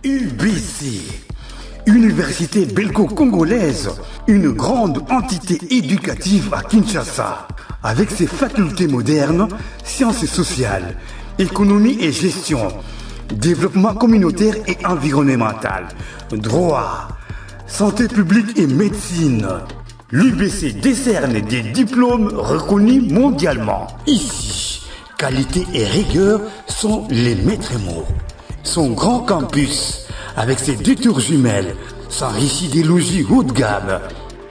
UBC, Université belgo-congolaise, une grande entité éducative à Kinshasa, avec ses facultés modernes, sciences sociales, économie et gestion, développement communautaire et environnemental, droit, santé publique et médecine. L'UBC décerne des diplômes reconnus mondialement. Ici, qualité et rigueur sont les maîtres mots. Son grand campus, avec ses 2 tours jumelles, s'enrichit des logis haut de gamme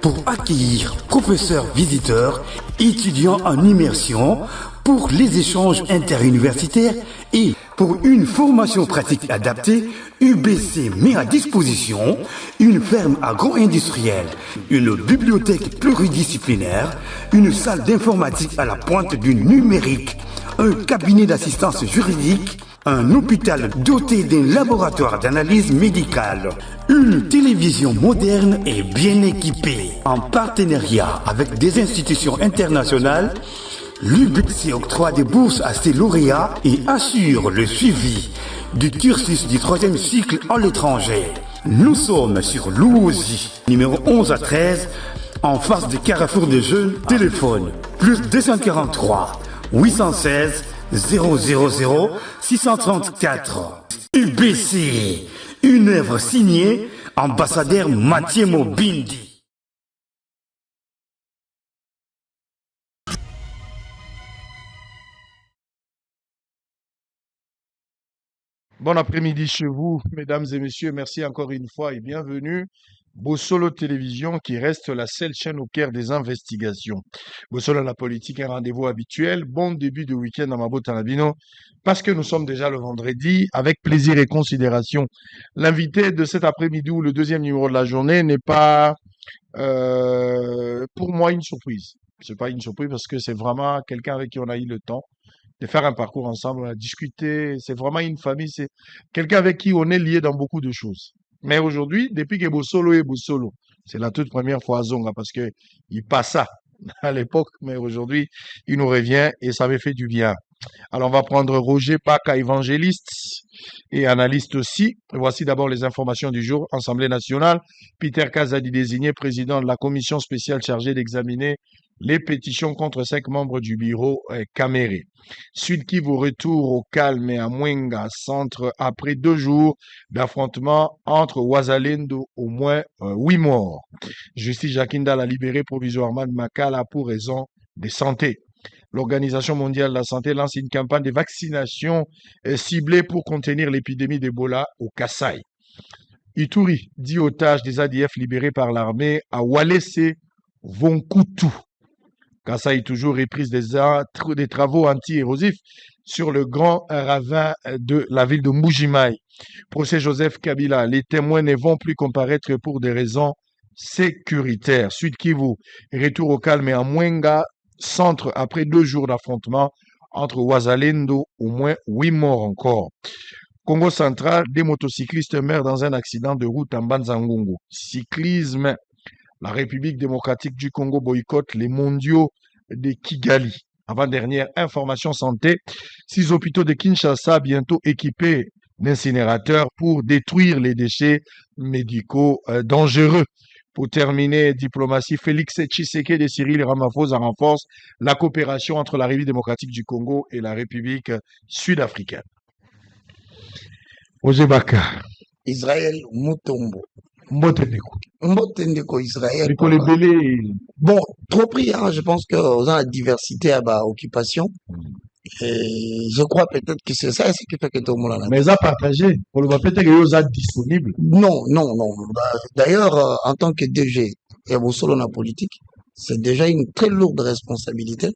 pour accueillir professeurs visiteurs, étudiants en immersion, pour les échanges interuniversitaires et pour une formation pratique adaptée. UBC met à disposition une ferme agro-industrielle, une bibliothèque pluridisciplinaire, une salle d'informatique à la pointe du numérique, un cabinet d'assistance juridique, un hôpital doté d'un laboratoire d'analyse médicale, une télévision moderne et bien équipée. En partenariat avec des institutions internationales, l'UBC octroie des bourses à ses lauréats et assure le suivi du cursus du 3e cycle à l'étranger. Nous sommes sur Louosi, numéro 11 à 13, en face du Carrefour des Jeunes. Téléphone plus 243 816 000 634. UBC, une œuvre signée ambassadeur Mathieu Mobindi. Bon après-midi chez vous, mesdames et messieurs. Merci encore une fois et bienvenue. Bossolo Télévision qui reste la seule chaîne au cœur des investigations. Bossolo la politique, un rendez-vous habituel. Bon début de week-end à Mabotanabino parce que nous sommes déjà le vendredi. Avec plaisir et considération, l'invité de cet après-midi ou le 2e numéro de la journée n'est pas pour moi une surprise. C'est pas une surprise parce que c'est vraiment quelqu'un avec qui on a eu le temps de faire un parcours ensemble, on a discuté, c'est vraiment une famille, c'est quelqu'un avec qui on est lié dans beaucoup de choses. Mais aujourd'hui, depuis que Bossolo est Bossolo, c'est la toute première fois à Zonga parce que il passa à l'époque, mais aujourd'hui, il nous revient et ça me fait du bien. Alors, on va prendre Roger Paca, évangéliste et analyste aussi. Voici d'abord les informations du jour. Assemblée nationale, Peter Kazadi désigné président de la commission spéciale chargée d'examiner les pétitions contre 5 membres du bureau Caméré. Sud Kivu retour au calme et à Mwenga, centre après 2 jours d'affrontement entre Wazalendo, au moins 8 morts. Justice Jakinda l'a libéré provisoirement de Makala pour raison de santé. L'Organisation mondiale de la santé lance une campagne de vaccination ciblée pour contenir l'épidémie d'Ebola au Kasaï. Ituri, 10 otages des ADF libérés par l'armée à Walese Vonkutu. Kasaï toujours reprise des travaux anti-érosifs sur le grand ravin de la ville de Mbujimaï. Procès Joseph Kabila, les témoins ne vont plus comparaître pour des raisons sécuritaires. Sud Kivu, retour au calme et à Mwenga, centre après 2 jours d'affrontement entre Wazalendo, au moins 8 morts encore. Congo central, des motocyclistes meurent dans un accident de route en Banzangongo. Cyclisme, la République démocratique du Congo boycotte les mondiaux de Kigali. Avant-dernière information santé, 6 hôpitaux de Kinshasa bientôt équipés d'incinérateurs pour détruire les déchets médicaux dangereux. Pour terminer, diplomatie, Félix Tshisekedi et Cyril Ramaphosa renforcent la coopération entre la République démocratique du Congo et la République sud-africaine. Ozebaka. Israël Mutombo. Mbotendeko. Mbotendeko Israël. Bon, trop pris, hein. Je pense qu'on a la diversité à ma occupation. Et je crois peut-être que c'est ça, ce qui fait que tout le monde en a. Mais ça partagé. Pour le peut-être que vous êtes disponible. Non. D'ailleurs, en tant que DG et Bossolo dans la politique, c'est déjà une très lourde responsabilité.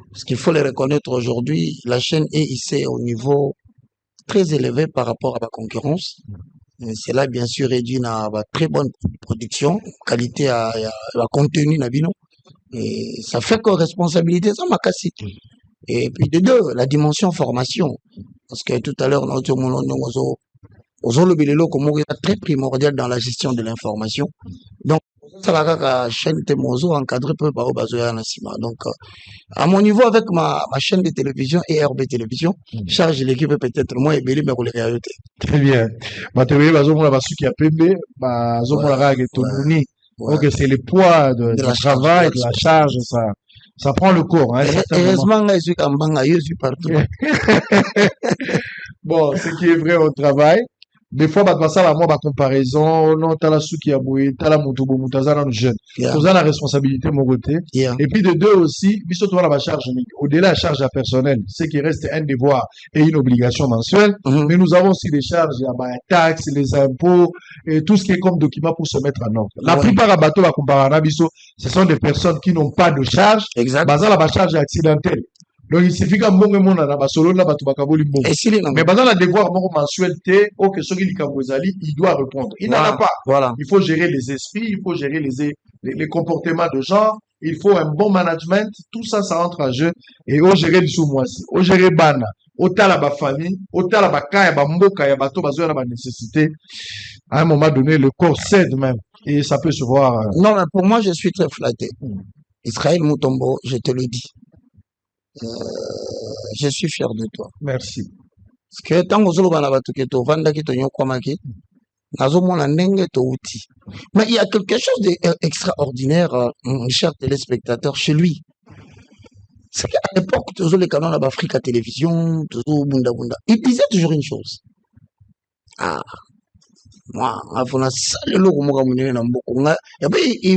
Parce qu'il faut le reconnaître aujourd'hui, la chaîne est ici au niveau très élevé par rapport à la concurrence. Cela, bien sûr, réduit à très bonne production, qualité à la contenu, et ça fait que responsabilité, ça m'a cassé. Et puis de 2, la dimension formation. Parce que tout à l'heure, on a dit le Belelo comme très primordial dans la gestion de l'information. Donc, Ça va kaka chaîne Temozo encadré peu par Obazoya Nassima. Donc, à mon niveau, avec ma chaîne de télévision et RB Télévision, charge l'équipe peut-être moins ébélé, mais pour les réalités. Très bien. Mathéo, Bazomona Basu qui a payé, Bazomona Rag Tonuni. Donc, c'est le poids du travail, de la charge, ça prend le corps. Hein, heureusement, je suis Kambanga, je suis partout. Bon, ce qui est vrai au travail. Des fois, bah, ça, la moi, bah, comparaison, non, t'as la souki à boué, t'as la motobo, moutazana, jeune. T'as la responsabilité, mon côté. Et puis, de deux aussi, biso, toi, la charge, au-delà de la charge personnelle, ce qui reste un devoir et une obligation mensuelle. Mais nous avons aussi des charges, bah, taxes, les impôts, et tout ce qui est comme document pour se mettre en ordre. La plupart à bateau, la comparana, biso, ce sont des personnes qui n'ont pas de charge. Exact. Bah, ça, la charge accidentelle. Donc, il suffit qu'un bon monde n'a pas solo, n'a pas tout bakaboli bon. Mais pendant la devoir mensualité, ok, ce qui il doit répondre. Il n'en a pas. Voilà. Il faut gérer les esprits, il faut gérer les comportements de gens, il faut un bon management, tout ça, ça entre en jeu. Et au gérer du sous-moisi, au gérer bana, au tala ba famille, au tala ba kaya ba mboka ya bato bazo na ba nécessité. À un moment donné, le corps cède même. Et ça peut se voir. Non, mais pour moi, je suis très flatté. Israël Mutombo, je te le dis. Je suis fier de toi. Merci. Parce que tant que tu as fait to vanda ki to nyokwamaki, nazo mona ndenge to uti. Mais il y a quelque chose d'extraordinaire, chers téléspectateurs, chez lui. C'est qu'à l'époque, toujours les canons d'Afrique à télévision, toujours bunda bunda. Il disait toujours une chose. Ah, moi,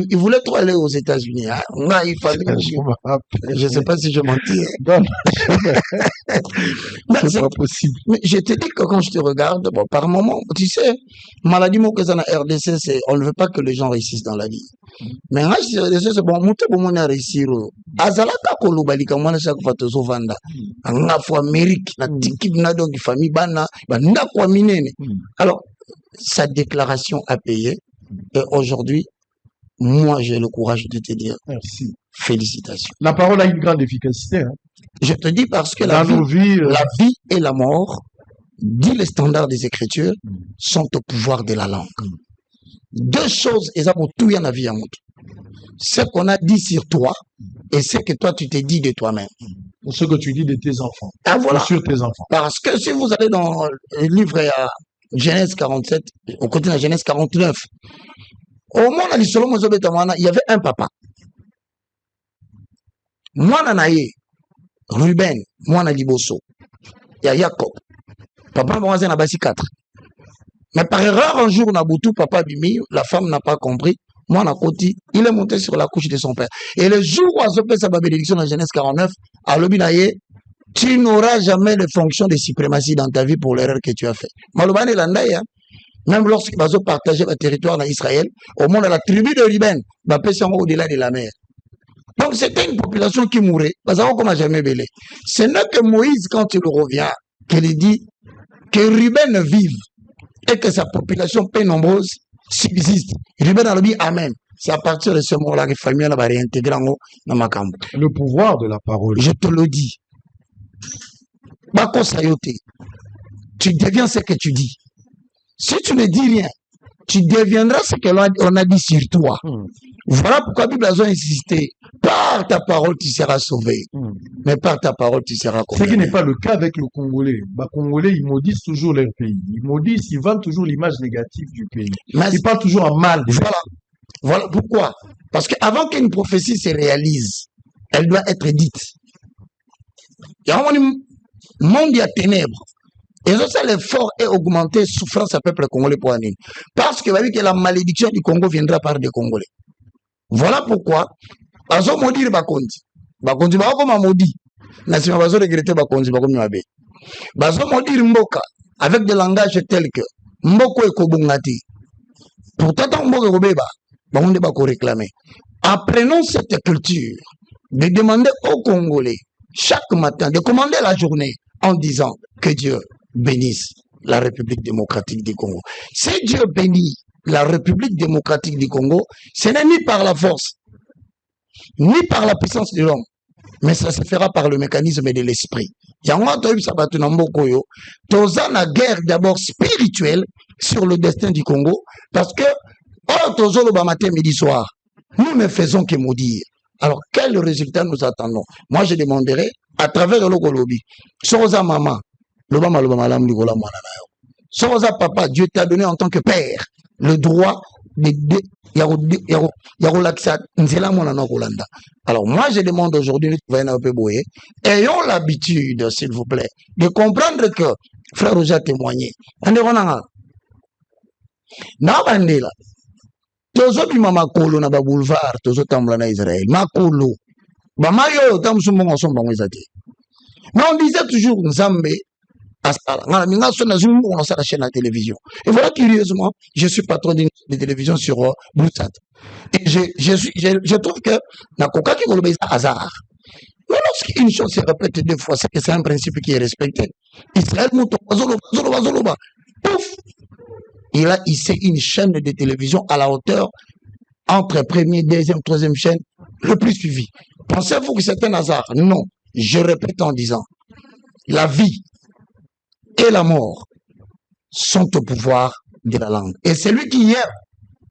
il voulait trop aller aux États-Unis. Hein. Je ne sais pas si je mentis. C'est pas possible. Mais je te dis que quand je te regarde, bon, par moment, tu sais, maladie en RDC, c'est on ne veut pas que les gens réussissent dans la vie. Mais en RDC, c'est bon, monter pour moi réussir. Azalaka kolobalika mwana chaque fois to vanda. Anga fo Amérique, na tiki na donc famille bana, ba ndakwa minene. Alors sa déclaration a payé. Et aujourd'hui, moi, j'ai le courage de te dire merci. Félicitations. La parole a une grande efficacité. Hein. Je te dis parce que la vie et la mort, dit les standards des Écritures, sont au pouvoir de la langue. Deux choses, et ça pour tout y en a vie à monde. Ce qu'on a dit sur toi et ce que toi tu t'es dit de toi-même. Ou ce que tu dis de tes enfants. Ah, voilà. Sur tes enfants. Parce que si vous allez dans le livre à Genèse 47, au côté de la Genèse 49, au moins, il y avait un papa. Moi, Nanaye, Ruben, moi, Liboso, il y a Jacob. Papa, moi, j'ai basi 4. Mais par erreur, un jour, Nabutu, papa Bimi, la femme n'a pas compris. Moi, Nakoti, il est monté sur la couche de son père. Et le jour où on se fait sa bénédiction dans Genèse 49, à l'Obinaye, tu n'auras jamais de fonction de suprématie dans ta vie pour l'erreur que tu as fait. Malobane Landaï, même lorsqu'ils vont partager le territoire dans Israël, au monde de la tribu de Ruben, va passer au-delà de la mer. Donc c'était une population qui mourait, parce qu'on n'a jamais belé. Ce n'est que Moïse, quand il revient, qu'il dit que Ruben vive et que sa population peu nombreuse subsiste. Ruben a dit Amen. C'est à partir de ce moment-là que la famille va réintégrer dans ma camp. Le pouvoir de la parole. Je te le dis. Bako Sayote, tu deviens ce que tu dis. Si tu ne dis rien, tu deviendras ce que l'on a dit sur toi. Voilà pourquoi la Bible a insisté. Par ta parole, tu seras sauvé. Mais par ta parole, tu seras condamné. Ce qui n'est pas le cas avec le Congolais. Les Congolais, ils maudissent toujours leur pays. Ils maudissent, ils vendent toujours l'image négative du pays. Mais ils parlent toujours en mal. Voilà pourquoi. Parce qu'avant qu'une prophétie se réalise, elle doit être dite. Il y a un monde à ténèbres. Et ça, l'effort est augmenté, souffrance à peuple congolais pour année. Parce que la malédiction du Congo viendra par des Congolais. Voilà pourquoi, bazo maudire bakonzi. Bakonzi bako ma maudit. Nasima bazo regretter bakonzi bako miwabe. Bazo maudire mboka avec des langages tels que mboko ekobungati. Pourtant mboka kobeba, bakonde bako réclamer. Apprenons cette culture de demander aux Congolais chaque matin de commander la journée en disant que Dieu bénisse la République démocratique du Congo. Si Dieu bénit la République démocratique du Congo, ce n'est ni par la force, ni par la puissance de l'homme, mais ça se fera par le mécanisme de l'esprit. Il y a une guerre d'abord spirituelle sur le destin du Congo, parce que, matin, midi, soir, Nous ne faisons que maudire. Alors, quel résultat nous attendons? Moi, je demanderai, à travers le Golobi, Soza maman, Soza papa, Dieu t'a donné en tant que père le droit de alors, moi, je demande aujourd'hui, ayons l'habitude, s'il vous plaît, de comprendre que, frère Roger a témoigné, tozo bima makolo na ba boulevard tozo tambola na Israël makolo ba mayo tamsumo ngosomba ngwezate mais on disait toujours Nzambe asala ngala minga sona zumu on sa la chaîne de télévision et voilà curieusement je suis patron d'une télévision sur Bluesat et je trouve que na koka ki koloba hasard mais lorsqu'une chose se répète deux fois c'est que c'est un principe qui est respecté Israël muto bazoloba pouf. Il a hissé une chaîne de télévision à la hauteur entre première, deuxième, troisième chaîne, le plus suivi. Pensez-vous que c'est un hasard? Non. Je répète en disant, la vie et la mort sont au pouvoir de la langue. Et celui qui hier,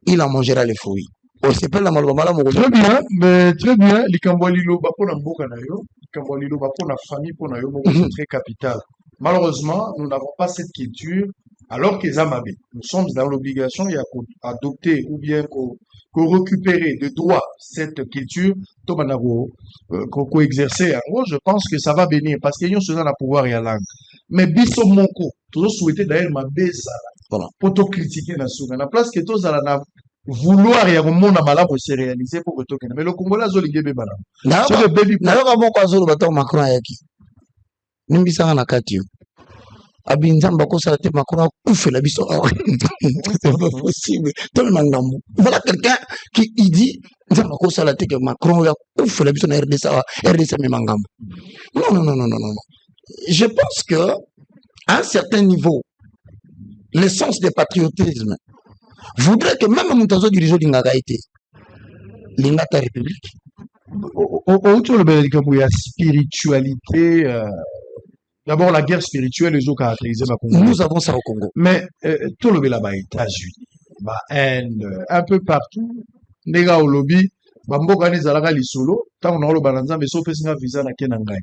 il en mangera les fruits. Très bien, mais très bien. Likambwalilo bapona mboka na yo, likambwalilo bapona famille pona yo, c'est très capital. Malheureusement, nous n'avons pas cette culture. Alors que Zamabé, nous sommes dans l'obligation d'adopter ou bien récupérer de droit cette culture, qu'on exercer. En gros, je pense que ça va bénir parce qu'il y a un pouvoir et la langue. Mais biso moko, toujours souhaité d'ailleurs ma baisse pour te critiquer la souga. La place que tous à la vouloir et à monde à malade pour se réaliser pour que tu mais le Congolais a ligé bébé. Sur le baby. N'alors bon quoi sur le bâton Macron yaki. Nimbisa na katio. Abinzamba ko ça te Macron ouf la biso. C'est pas possible. Voilà quelqu'un qui dit Nzamba ko ça la te que Macron ya ouf la biso na RDC me mangambo. Non. Je pense que à un certain niveau l'essence du patriotisme voudrait que même Moutazo dirigeant l'Ingagaïté, l'Ingata République. Autour de la spiritualité, d'abord la guerre spirituelle, les autres caractérisés ma Congo. Nous avons ça au Congo. Mais tout le là-bas, États-Unis, Inde, un peu partout, les gars au lobby, Bamboka ni zalaka lisolo, tant on a le balanza, mais sauf que visa na kenangai.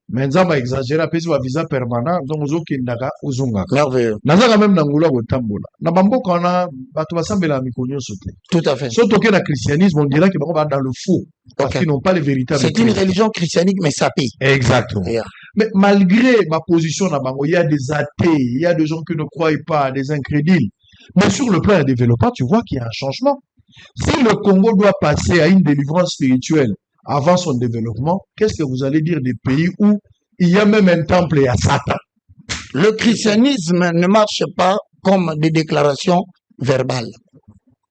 Mais nzamba exagéré, apesi wa visa permanent, donc ozo kendaka ozonga. Merveilleux. Nazaka même nangula ko tambola. Na bamboka na bato basambela mikonyo sote. Tout à fait. Surtout que le christianisme, on dirait qu'ils vont dans le faux. Parce qu'ils n'ont pas les véritables. C'est une religion christianique, mais sapée. Exactement. Yeah. Mais malgré ma position là, il y a des athées, il y a des gens qui ne croient pas, des incrédules. Mais sur le plan du développement, tu vois qu'il y a un changement. Si le Congo doit passer à une délivrance spirituelle avant son développement, qu'est-ce que vous allez dire des pays où il y a même un temple et à Satan? Le christianisme ne marche pas comme des déclarations verbales.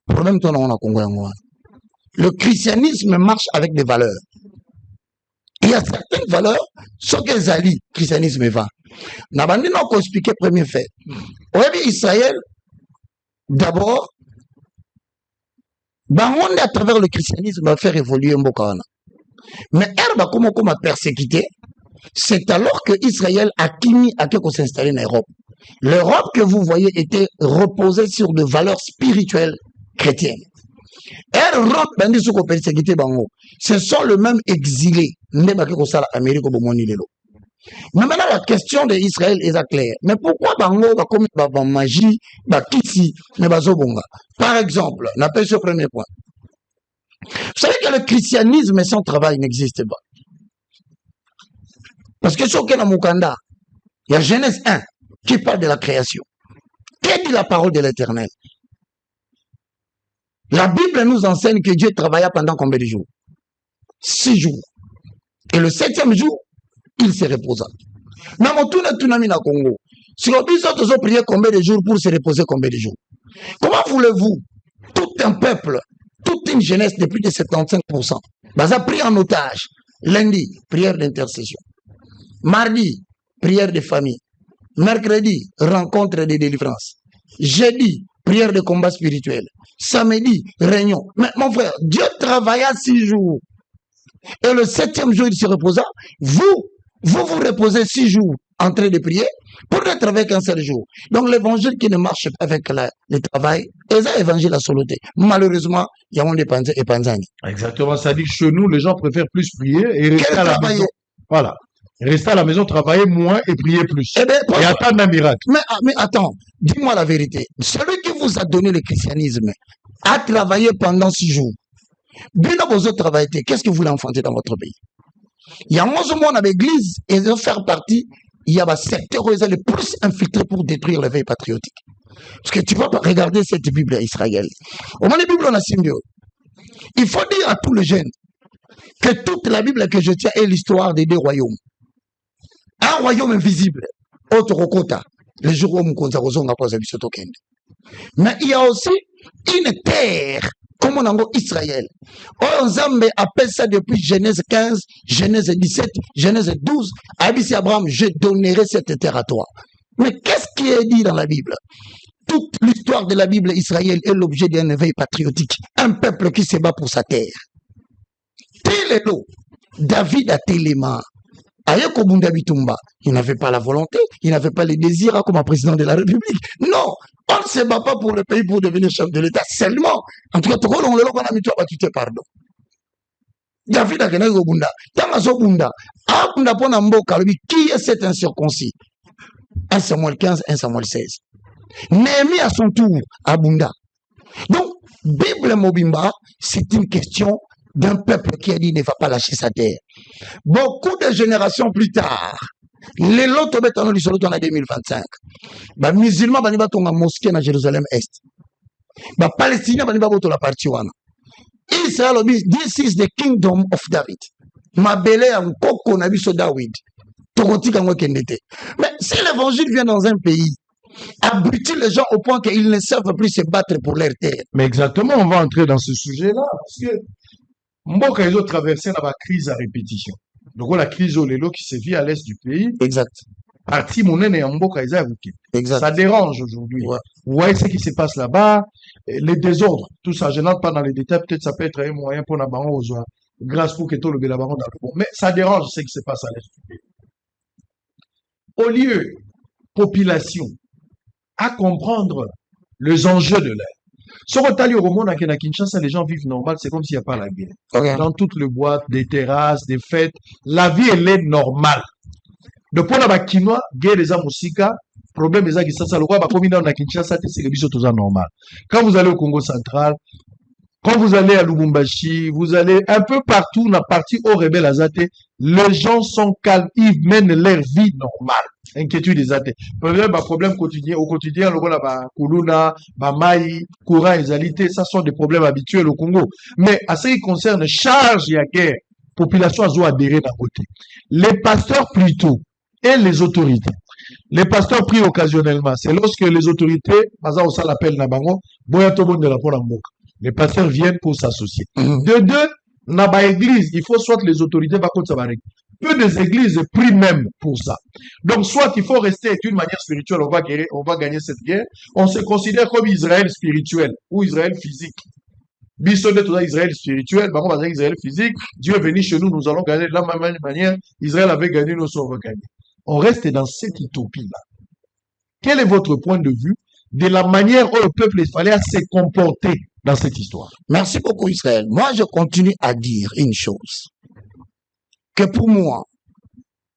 Problème ton on a Congo. Le christianisme marche avec des valeurs. Il y a certaines valeurs, ce que Zali, christianisme va. Nabandi n'a pas expliqué premier fait. Au Israël, d'abord, on à travers le christianisme va faire évoluer Mbokana. Mais Herba, comment a persécuté, c'est alors que Israël a quitté à s'installer en Europe. L'Europe que vous voyez était reposée sur des valeurs spirituelles chrétiennes. Ce sont les mêmes exilés. Mais maintenant, la question d'Israël est claire. Mais pourquoi Bango va comme magie, par exemple, on appelle ce premier point. Vous savez que le christianisme sans travail n'existe pas. Parce que sur Kena Mukanda, il y a Genèse 1 qui parle de la création. Qu'est dit la parole de l'Éternel? La Bible nous enseigne que Dieu travailla pendant combien de jours? 6 jours. Et le 7e jour, il se reposa. Congo. Si on dit que prié combien de jours pour se reposer combien de jours? Comment voulez-vous, tout un peuple, toute une jeunesse de plus de 75%, a pris en otage? Lundi, prière d'intercession. Mardi, prière de famille. Mercredi, rencontre de délivrance. Jeudi, prière de combat spirituel. Samedi, réunion. Mais mon frère, Dieu travailla 6 jours. Et le 7e jour, il se reposa. Vous reposez 6 jours en train de prier pour ne travailler qu'un seul jour. Donc l'évangile qui ne marche pas avec le travail, c'est un évangile à soloté. Malheureusement, il y a un dépense et panzani. Exactement, ça dit que chez nous, les gens préfèrent plus prier et rester à la maison. Voilà. Rester à la maison, travailler moins et prier plus. Eh bien, et attendre un miracle. Mais attends, dis-moi la vérité. Celui qui vous a donné le christianisme a travaillé pendant 6 jours. Bien vos autres travaillez, qu'est-ce que vous voulez enfanter dans votre pays? Il y a moins ou moins dans l'église et de faire partie, il y a un secteur où ils sont le plus infiltrés pour détruire l'éveil patriotique. Parce que tu vas regarder cette Bible à Israël. Au moins, la Bible, on a signé. Il faut dire à tous les jeunes que toute la Bible que je tiens est l'histoire des 2 royaumes. Un royaume invisible, autre Rokota, le jour où on a posé le. Mais il y a aussi une terre, comme on a Israël. Nzambe appelle ça depuis Genèse 15, Genèse 17, Genèse 12. Abissi Abraham, je donnerai cette terre à toi. Mais qu'est-ce qui est dit dans la Bible? Toute l'histoire de la Bible, Israël est l'objet d'un éveil patriotique. Un peuple qui se bat pour sa terre. Télélo, David a Téléma. Il n'avait pas la volonté, il n'avait pas le désir comme président de la République. Non, on ne se bat pas pour le pays pour devenir chef de l'État seulement. En tout cas, on a mis toi, pardon. David a gagné au Bunda. Qui est cet incirconcis? 1 Samuel 15, 1 Samuel 16. Néhémie à son tour à Bunda. Donc, Bible Mobimba, c'est une question d'un peuple qui a dit ne va pas lâcher sa terre. Beaucoup de générations plus tard, les lots en 2025, les musulmans vont dans la mosquée à Jérusalem-Est. Les Palestiniens vont dans la partie. Israël dit, this is the kingdom of David. Ma belle en coco n'a vu sur David. Mais si l'évangile vient dans un pays, abrutit les gens au point qu'ils ne savent plus se battre pour leur terre. Mais exactement, on va entrer dans ce sujet-là. Parce que Mboka, ils ont traversé la crise à répétition. Donc, la crise au Lelo qui se vit à l'est du pays. Exact. Parti Monen et Mboka, ils ont évoqué. Exact. Ça dérange aujourd'hui. Ouais. Vous voyez ce qui se passe là-bas, les désordres, tout ça. Je n'entre pas dans les détails. Peut-être ça peut être un moyen pour la baron aux grâce pour que tout le baron dans le fond. Mais ça dérange ce qui se passe à l'est du pays. Au lieu, population, à comprendre les enjeux de l'air. Sur le au monde à Kinshasa, les gens vivent normal, c'est comme s'il n'y a pas la guerre. Okay. Dans toutes les boîtes, des terrasses, des fêtes, la vie, elle est normale. Depuis la Kinois, guerre des Amosika, problème des Kinshasa, le roi va commis dans la Kinshasa, c'est que tout ça normal. Quand vous allez au Congo central, quand vous allez à Lubumbashi, vous allez un peu partout, dans la partie au rebelle Azate, les gens sont calmes, ils mènent leur vie normale. Inquiétude des athées. Problème quotidien, au quotidien, le rôle Kuluna, Maï, courant, exalité, ça sont des problèmes habituels au Congo. Mais à ce qui concerne charge et guerre, population a adhéré d'un côté. Les pasteurs plutôt et les autorités. Les pasteurs prient occasionnellement. C'est lorsque les autorités, par exemple, ça l'appelle Nabango, les pasteurs viennent pour s'associer. De deux, Naba église, il faut soit les autorités, par contre, ça va régler. Peu des églises prient même pour ça. Donc, soit il faut rester d'une manière spirituelle, on va gagner cette guerre. On se considère comme Israël spirituel ou Israël physique. Bisson de tout ça, Israël spirituel, on va dire Israël physique. Dieu est venu chez nous, nous allons gagner de la même manière. Israël avait gagné, nous on va gagner. On reste dans cette utopie-là. Quel est votre point de vue de la manière dont le peuple fallait se comporter dans cette histoire? Merci beaucoup, Israël. Moi, je continue à dire une chose. Que pour moi,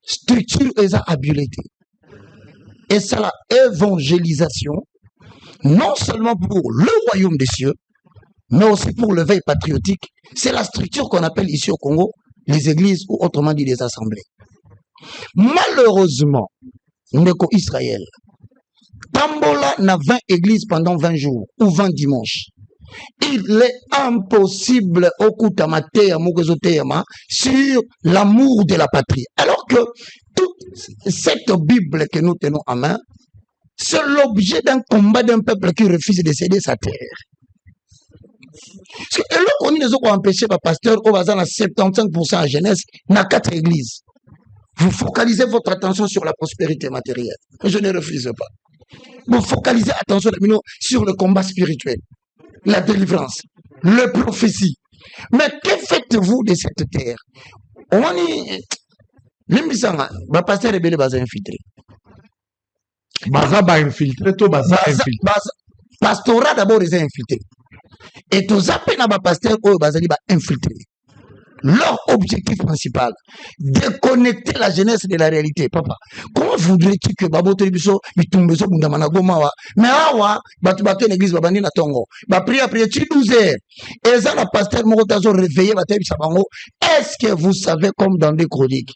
structure et habileté. Et c'est la évangélisation, non seulement pour le royaume des cieux, mais aussi pour le veille patriotique. C'est la structure qu'on appelle ici au Congo les églises ou autrement dit les assemblées. Malheureusement, Ndeko Israël, Tambola n'a 20 églises pendant 20 jours ou 20 dimanches. Il est impossible au sur l'amour de la patrie. Alors que toute cette Bible que nous tenons en main, c'est l'objet d'un combat d'un peuple qui refuse de céder sa terre. Parce que là, on a empêché le pasteur au bazar à 75% à jeunesse, dans 4 églises. Vous focalisez votre attention sur la prospérité matérielle. Je ne refuse pas. Vous focalisez attention sur le combat spirituel, la délivrance, le prophétie. Mais que faites-vous de cette terre? Limbisanga, ba pasteur rebelle baza infiltré. Baza ba infiltré, to baza infiltré. Pastorat d'abord est infiltré. Et tous appels à ma pasteur, bazali ba infiltré. Leur objectif principal, déconnecter la jeunesse de la réalité. Papa, comment voudrais-tu que Babo Télébiso, Bitumbeso, Bundamana Gomawa, mais awa, Batubake l'église Babani na Tongo, ba prier 12 heures. Et ça, la pasteur Morotazo réveillé, Batebi Sabango. Est-ce que vous savez, comme dans des chroniques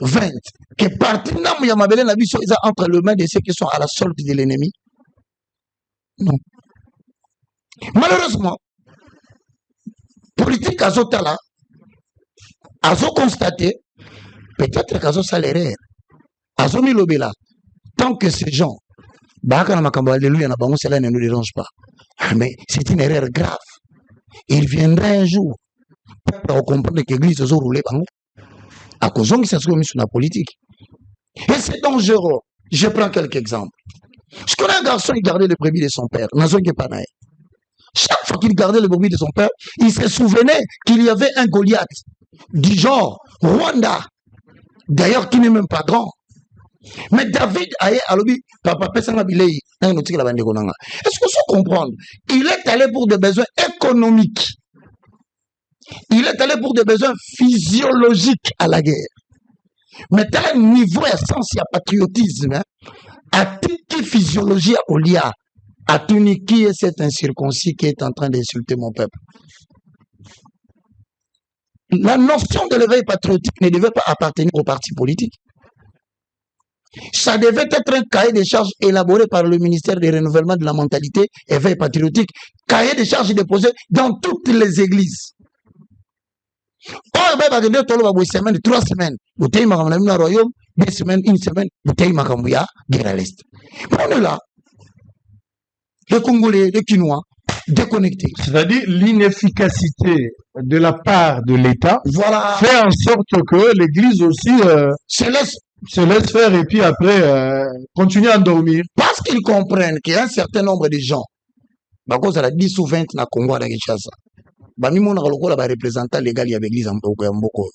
20, que partout dans Yamabele Nabiso, ils sont entre les mains de ceux qui sont à la solde de l'ennemi? Non. Malheureusement, politique à Zotala, Azo constaté, peut-être qu'Azo salaire, Azo milobela, tant que ces gens, cela ne nous dérange pas. Mais c'est une erreur grave. Il viendra un jour pour comprendre que l'église a roulé à cause de ça sur la politique. Et c'est dangereux. Je prends quelques exemples. Je connais un garçon qui gardait les brebis de son père. Chaque fois qu'il gardait les brebis de son père, il se souvenait qu'il y avait un Goliath du genre Rwanda, d'ailleurs qui n'est même pas grand. Mais David aye alobi papa pesanga bilei na notiki la bande konanga. Est-ce que vous comprenez? Il est allé pour des besoins économiques. Il est allé pour des besoins physiologiques à la guerre. Mais tel niveau essence il y a patriotisme à toute physiologie à Olia à tout qui est cet incirconcis qui est en train d'insulter mon peuple. La notion de l'éveil patriotique ne devait pas appartenir au parti politique. Ça devait être un cahier de charges élaboré par le ministère du renouvellement de la mentalité, éveil patriotique, cahier de charges déposé dans toutes les églises. Oh, ben, une semaine, 3 semaines, vous avez un royaume, 2 semaines, 1 semaine, vous avez un guerre à l'Est. On est là. Les Congolais, les Quinois, déconnectés. C'est-à-dire l'inefficacité de la part de l'État fait en sorte que l'Église aussi se laisse faire et puis après continue à dormir. Parce qu'ils comprennent qu'il y a un certain nombre de gens, parce que 10 ou 20 na Congo à Kinshasa, représentant légal de l'Église en Mboko.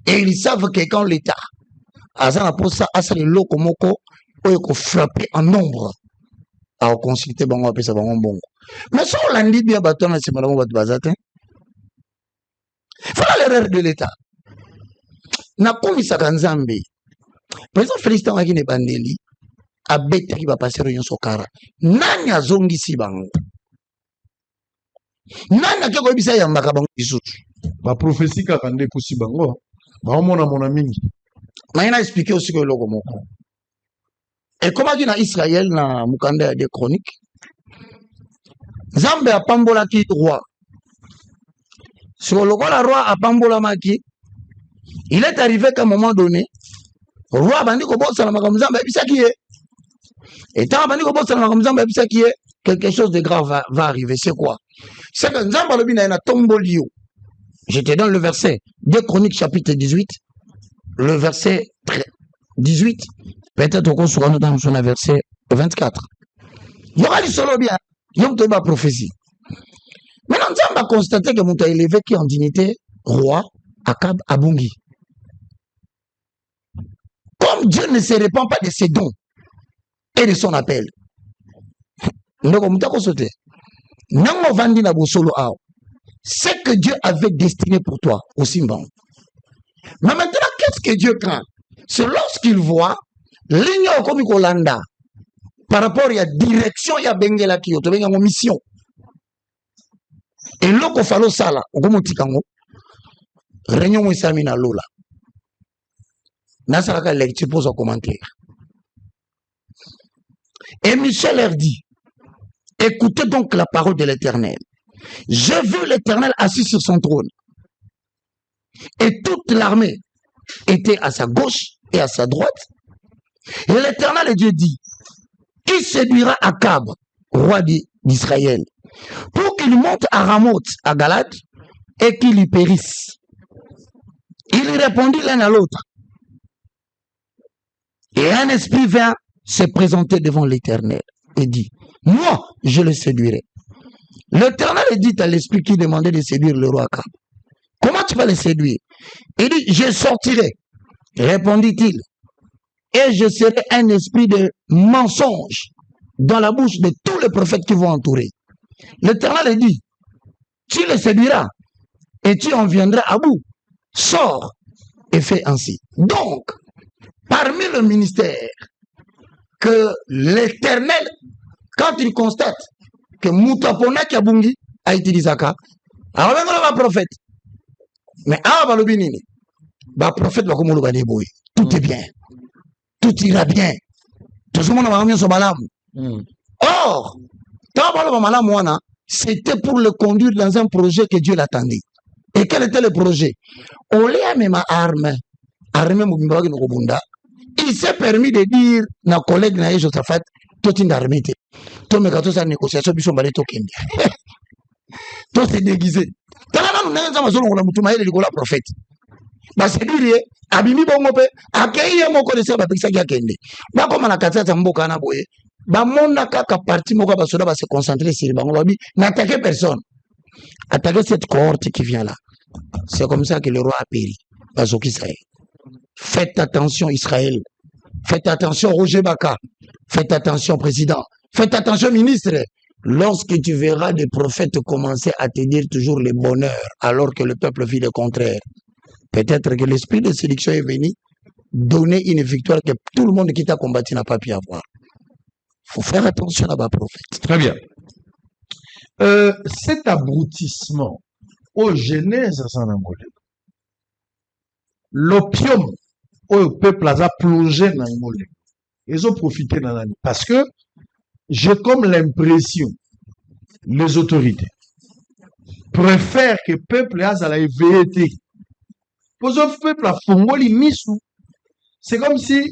Et ils savent que quand l'État a le lokomoko, il faut frapper en nombre à consulter bango apesa bango bongo. Mais si on l'a dit bien bateau na sima bango bazate. Voilà l'erreur de l'État. Na komisa kanzambe. Président Félicien Wagine Bandeli a bête qui va passer réunion sokara. Nani azongisi bango. Nani akeko bisa ya makabango isutu. Ba prophétie kakande kusi bango. Ba omona mona mingi. Mais il a expliqué aussi que le moko. Et comme a dit na Israël na mukanda des chroniques, Zambe a pambola ki roi. Sur le roi a pambola maki, il est arrivé qu'à un moment donné, roi bandi ko bossa na makambo Zambe bisa ki est. Et tant bandi ko bossa na makambo Zambe bisa ki est, quelque chose de grave va arriver. C'est quoi? C'est que Zambe lobi na tombolio. J'étais dans le verset 2 Chroniques chapitre 18, le verset 18. Peut-être qu'on sera dans son verset 24. Il y aura du solo bien. Il y aura prophétie. Maintenant, on va constater que mon élevé qui est en dignité, roi, Akab, Abungi. Comme Dieu ne se répand pas de ses dons et de son appel. C'est que Dieu avait destiné pour toi au Simban. Mais maintenant, qu'est-ce que Dieu craint? C'est lorsqu'il voit l'union comme Kolanda par rapport à la direction, il y a Bengela qui est en mission. Et là, il faut ça, réunion Samina Lola. Nasaraka lecture pose un commentaire. Et Michel leur dit, écoutez donc la parole de l'Éternel. J'ai vu l'Éternel assis sur son trône. Et toute l'armée était à sa gauche et à sa droite. Et l'Éternel Dieu dit, qui séduira Akab, roi d'Israël, pour qu'il monte à Ramoth, à Galade, et qu'il y périsse. Il répondit l'un à l'autre. Et un esprit vint se présenter devant l'Éternel et dit, moi, je le séduirai. L'Éternel dit à l'esprit qui demandait de séduire le roi Akab, comment tu vas le séduire? Il dit, je sortirai répondit-il, et je serai un esprit de mensonge dans la bouche de tous les prophètes qui vont entourer. L'Éternel dit, tu les séduiras et tu en viendras à bout. Sors et fais ainsi. Donc, parmi le ministère que l'Éternel, quand il constate que Moutapona Kiabungi a utilisé ça, alors même un prophète. Mais avant le binini, le prophète va comme le boy. Tout est bien. Tout ira bien. Tout le monde va bien son malam. Or, c'était pour le conduire dans un projet que Dieu l'attendait. Et quel était le projet? On l'a même arme. Il s'est permis de dire à collègue na Josaphat, tout est armé. Tout me gâteau sa négociation, puis son balai token. Tout s'est déguisé. Talana nous n'avons pas besoin de moutumaï le prophète. Bah c'est dire, abimi bongope, akei mo connaisseur ba pisa kende. Ba comme na katsa mboka na boye. Ba mona kaka parti moko ba soda ba se concentrer sur bango babi, n'attaquer personne. Attaquer cette cohorte qui vient là. C'est comme ça que le roi a péri. Bazoki Israël. Faites attention Israël. Faites attention Roger Baka. Faites attention président. Faites attention ministre. Lorsque tu verras des prophètes commencer à te dire toujours le bonheur alors que le peuple vit le contraire, peut-être que l'esprit de séduction est venu donner une victoire que tout le monde qui t'a combattu n'a pas pu avoir. Il faut faire attention à bas prophète. Très bien. Cet abrutissement au Genèse à Sanangolé, l'opium au peuple a plongé dans le monde. Ils ont profité dans l'année. Parce que j'ai comme l'impression, les autorités préfèrent que le peuple ait la vérité. Pour le peuple a fongoli misou. C'est comme si,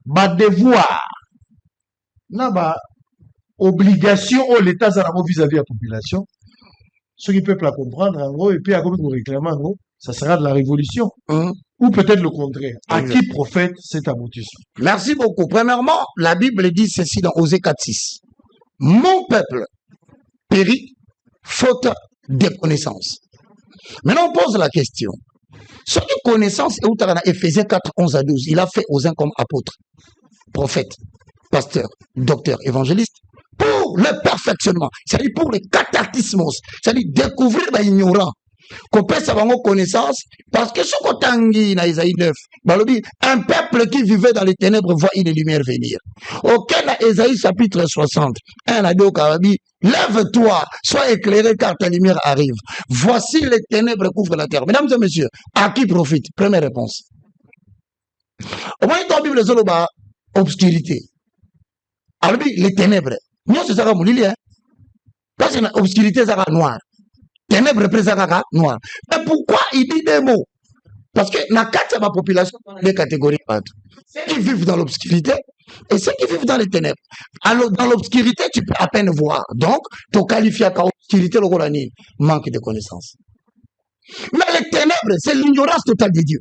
bah, devoir, n'a pas obligation au l'État vis-à-vis de la population. Ce qui peuple à comprendre, en gros, et puis à comme nous réclamons, en gros, ça sera de la révolution. Ou peut-être le contraire. À qui prophète cet aboutissement? Merci beaucoup. Premièrement, la Bible dit ceci dans Osée 4:6. Mon peuple périt faute de connaissances. Maintenant, on pose la question. Ce qui connaissance est où tu as Éphésiens 4:11-12. Il a fait aux uns comme apôtres, prophètes, pasteurs, docteurs, évangélistes, pour le perfectionnement, c'est-à-dire pour le cathartismos, c'est-à-dire découvrir l'ignorant. Qu'on peut savoir nos connaissances, parce que ce qu'on tangi dans Isaïe 9, un peuple qui vivait dans les ténèbres voit une lumière venir. Auquel dans Isaïe chapitre 60, 1 à 2 au Carabi, lève-toi, sois éclairé car ta lumière arrive. Voici les ténèbres couvrent la terre. Mesdames et messieurs, à qui profite? Première réponse. Au moins, dans la Bible, c'est l'obscurité. Alors, les ténèbres. Nous, c'est ça, hein? Parce que l'obscurité, c'est noir. Ténèbres représentent noir. Mais pourquoi il dit des mots? Parce que dans la population, il y a des catégories. Ceux qui vivent dans l'obscurité et ceux qui vivent dans les ténèbres. Alors, dans l'obscurité, tu peux à peine voir. Donc, tu qualifies comme obscurité le manque de connaissances. Mais les ténèbres, c'est l'ignorance totale de Dieu.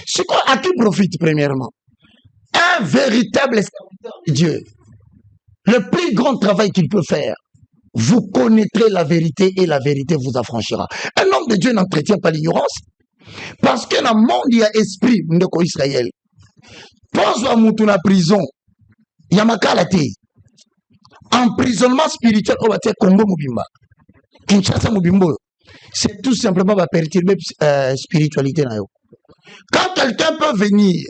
Ce à qui profite premièrement? Un véritable serviteur de Dieu. Le plus grand travail qu'il peut faire. Vous connaîtrez la vérité et la vérité vous affranchira. Un homme de Dieu n'entretient pas l'ignorance. Parce que dans le monde, il y a esprit de Israël. Pense à la prison. Il y a Makalate. Emprisonnement spirituel au Congo Mubimba. Kinshasa Mubimbo. C'est tout simplement va perturber la spiritualité. Quand quelqu'un peut venir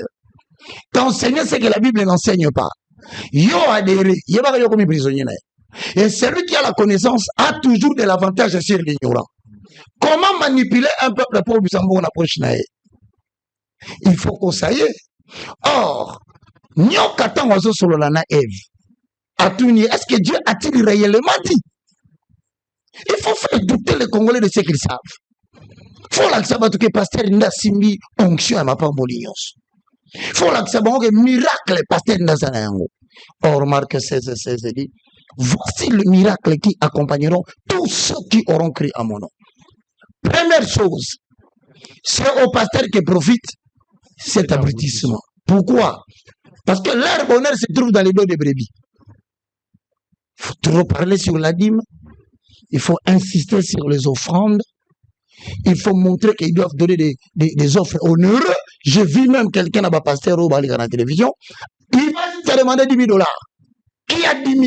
t'enseigner ce que la Bible n'enseigne pas, yo adhéré, il va y comme prisonnier. Et celui qui a la connaissance a toujours de l'avantage sur l'ignorant. Comment manipuler un peuple pour lui s'en approche? Il faut qu'on s'aille. Or, Nyokatan Ozo Sololana Eve. Est-ce que Dieu a-t-il réellement dit? Il faut faire douter les Congolais de ce qu'ils savent. Il faut l'accepter que pasteur n'a simbi onction à ma part Molignos. Il faut l'accepter que miracle pasteur n'a zanayango. Or, Marc 16 dit. Voici le miracle qui accompagneront tous ceux qui auront cru à mon nom. Première chose, c'est au pasteur qui profite cet abrutissement. Pourquoi? Parce que leur bonheur se trouve dans les dos des brebis. Il faut trop parler sur la dîme, il faut insister sur les offrandes, il faut montrer qu'ils doivent donner des offres onéreuses. J'ai vu même quelqu'un à pasteur au Bali à la télévision. Il va te demander 10 000 $. Qui a 10 000?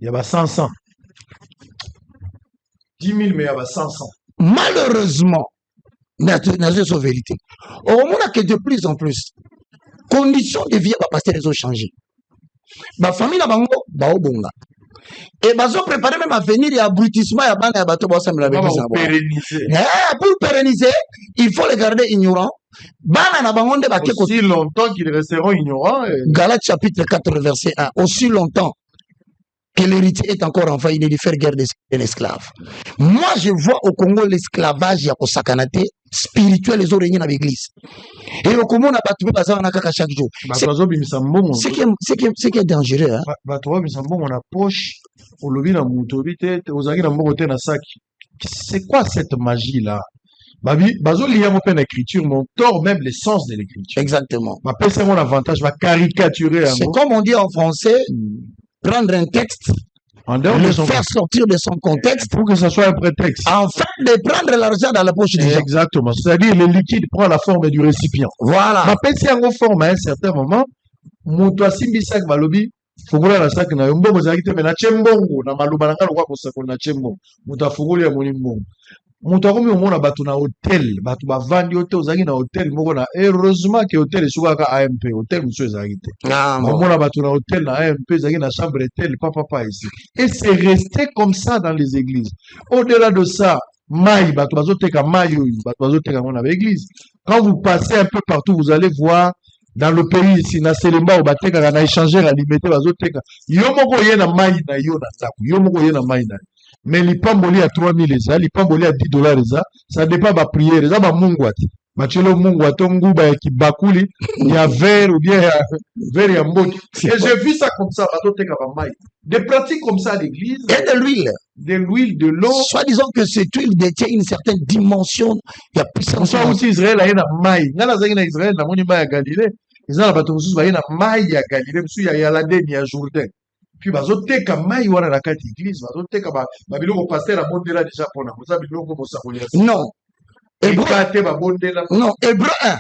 Il y a 500. 10 000, mais il y a 500. Malheureusement, c'est la vérité. Au moment que de plus en plus, conditions de vie va passer les ont changé. Ma famille n'a pas bonga. Et ils ont préparé même à venir et abrutissement et à ban et à bateau pour pérenniser, il faut les garder ignorants. Aussi longtemps qu'ils resteront ignorants. Galates chapitre 4 verset 1. Aussi longtemps que l'héritier est encore enfant, il est de faire guerre de l'esclave. Moi, je vois au Congo l'esclavage à Kosakanate spirituel les oreilles dans l'église. Et au Congo, on a battu chaque jour. Ce qui est dangereux. C'est quoi cette magie-là? Bazo lié à mon écriture, mon tort même l'essence de l'écriture. Exactement. C'est mon avantage, va caricaturer. C'est comme on dit en français, prendre un texte, le faire sortir de son contexte pour que ça soit un prétexte. En fait, de prendre l'argent dans la poche des gens. Exactement. C'est-à-dire le liquide prend la forme du récipient. Voilà. Ma pète c'est en forme à un certain moment. Mon toit simbisak balobi. Fungula la sac na yombo mozalite mais na chembongo na maluba na ngalo kwa kosako na chembongo. Muta fungula ya monimbongo. Muta komi omona batu na hôtel, batu ba vandi hôtel ozaki na hôtel moko na heureusement que hôtel esukaka AMP, hôtel muso ezalite. Omona batu na hôtel na AMP ezaki na chambre hôtel papa ici. Et c'est resté comme ça dans les églises. Au-delà de ça, maï batu bazoteka maï batu bazoteka ngona église. Quand vous passez un peu partout, vous allez voir dans le pays ici na Selemba au bateka na échanger à limiter bazoteka. Yo moko yena maï na yo na saku. Yo moko yena maï na. Mais l'ipamboli à 3 000 eza, l'ipamboli à 10 $ eza, ça dépend de la prière, eza ba mungwati. Machelo mungwati nguba ya kibakuli, il y a verre ou bien verre ya mboki. Et j'ai vu ça comme ça, batoteka ba mai. Des pratiques comme ça à l'église. Et de l'huile. De l'huile, de l'eau. Soit disant que cette huile détient une certaine dimension, il y a puissance. Soit aussi Israël a une mai. Nana zaki na Israël na moni mai à Galilée. Ils ont la bateau sous ba une mai à Galilée, monsieur ya la deni à Jourdain. Puis bazoteka mai wana na kati église bazoteka ba biloko pasteur a bondela déjà pona koza biloko ko sakolia. Non. Non, Hébreu 1.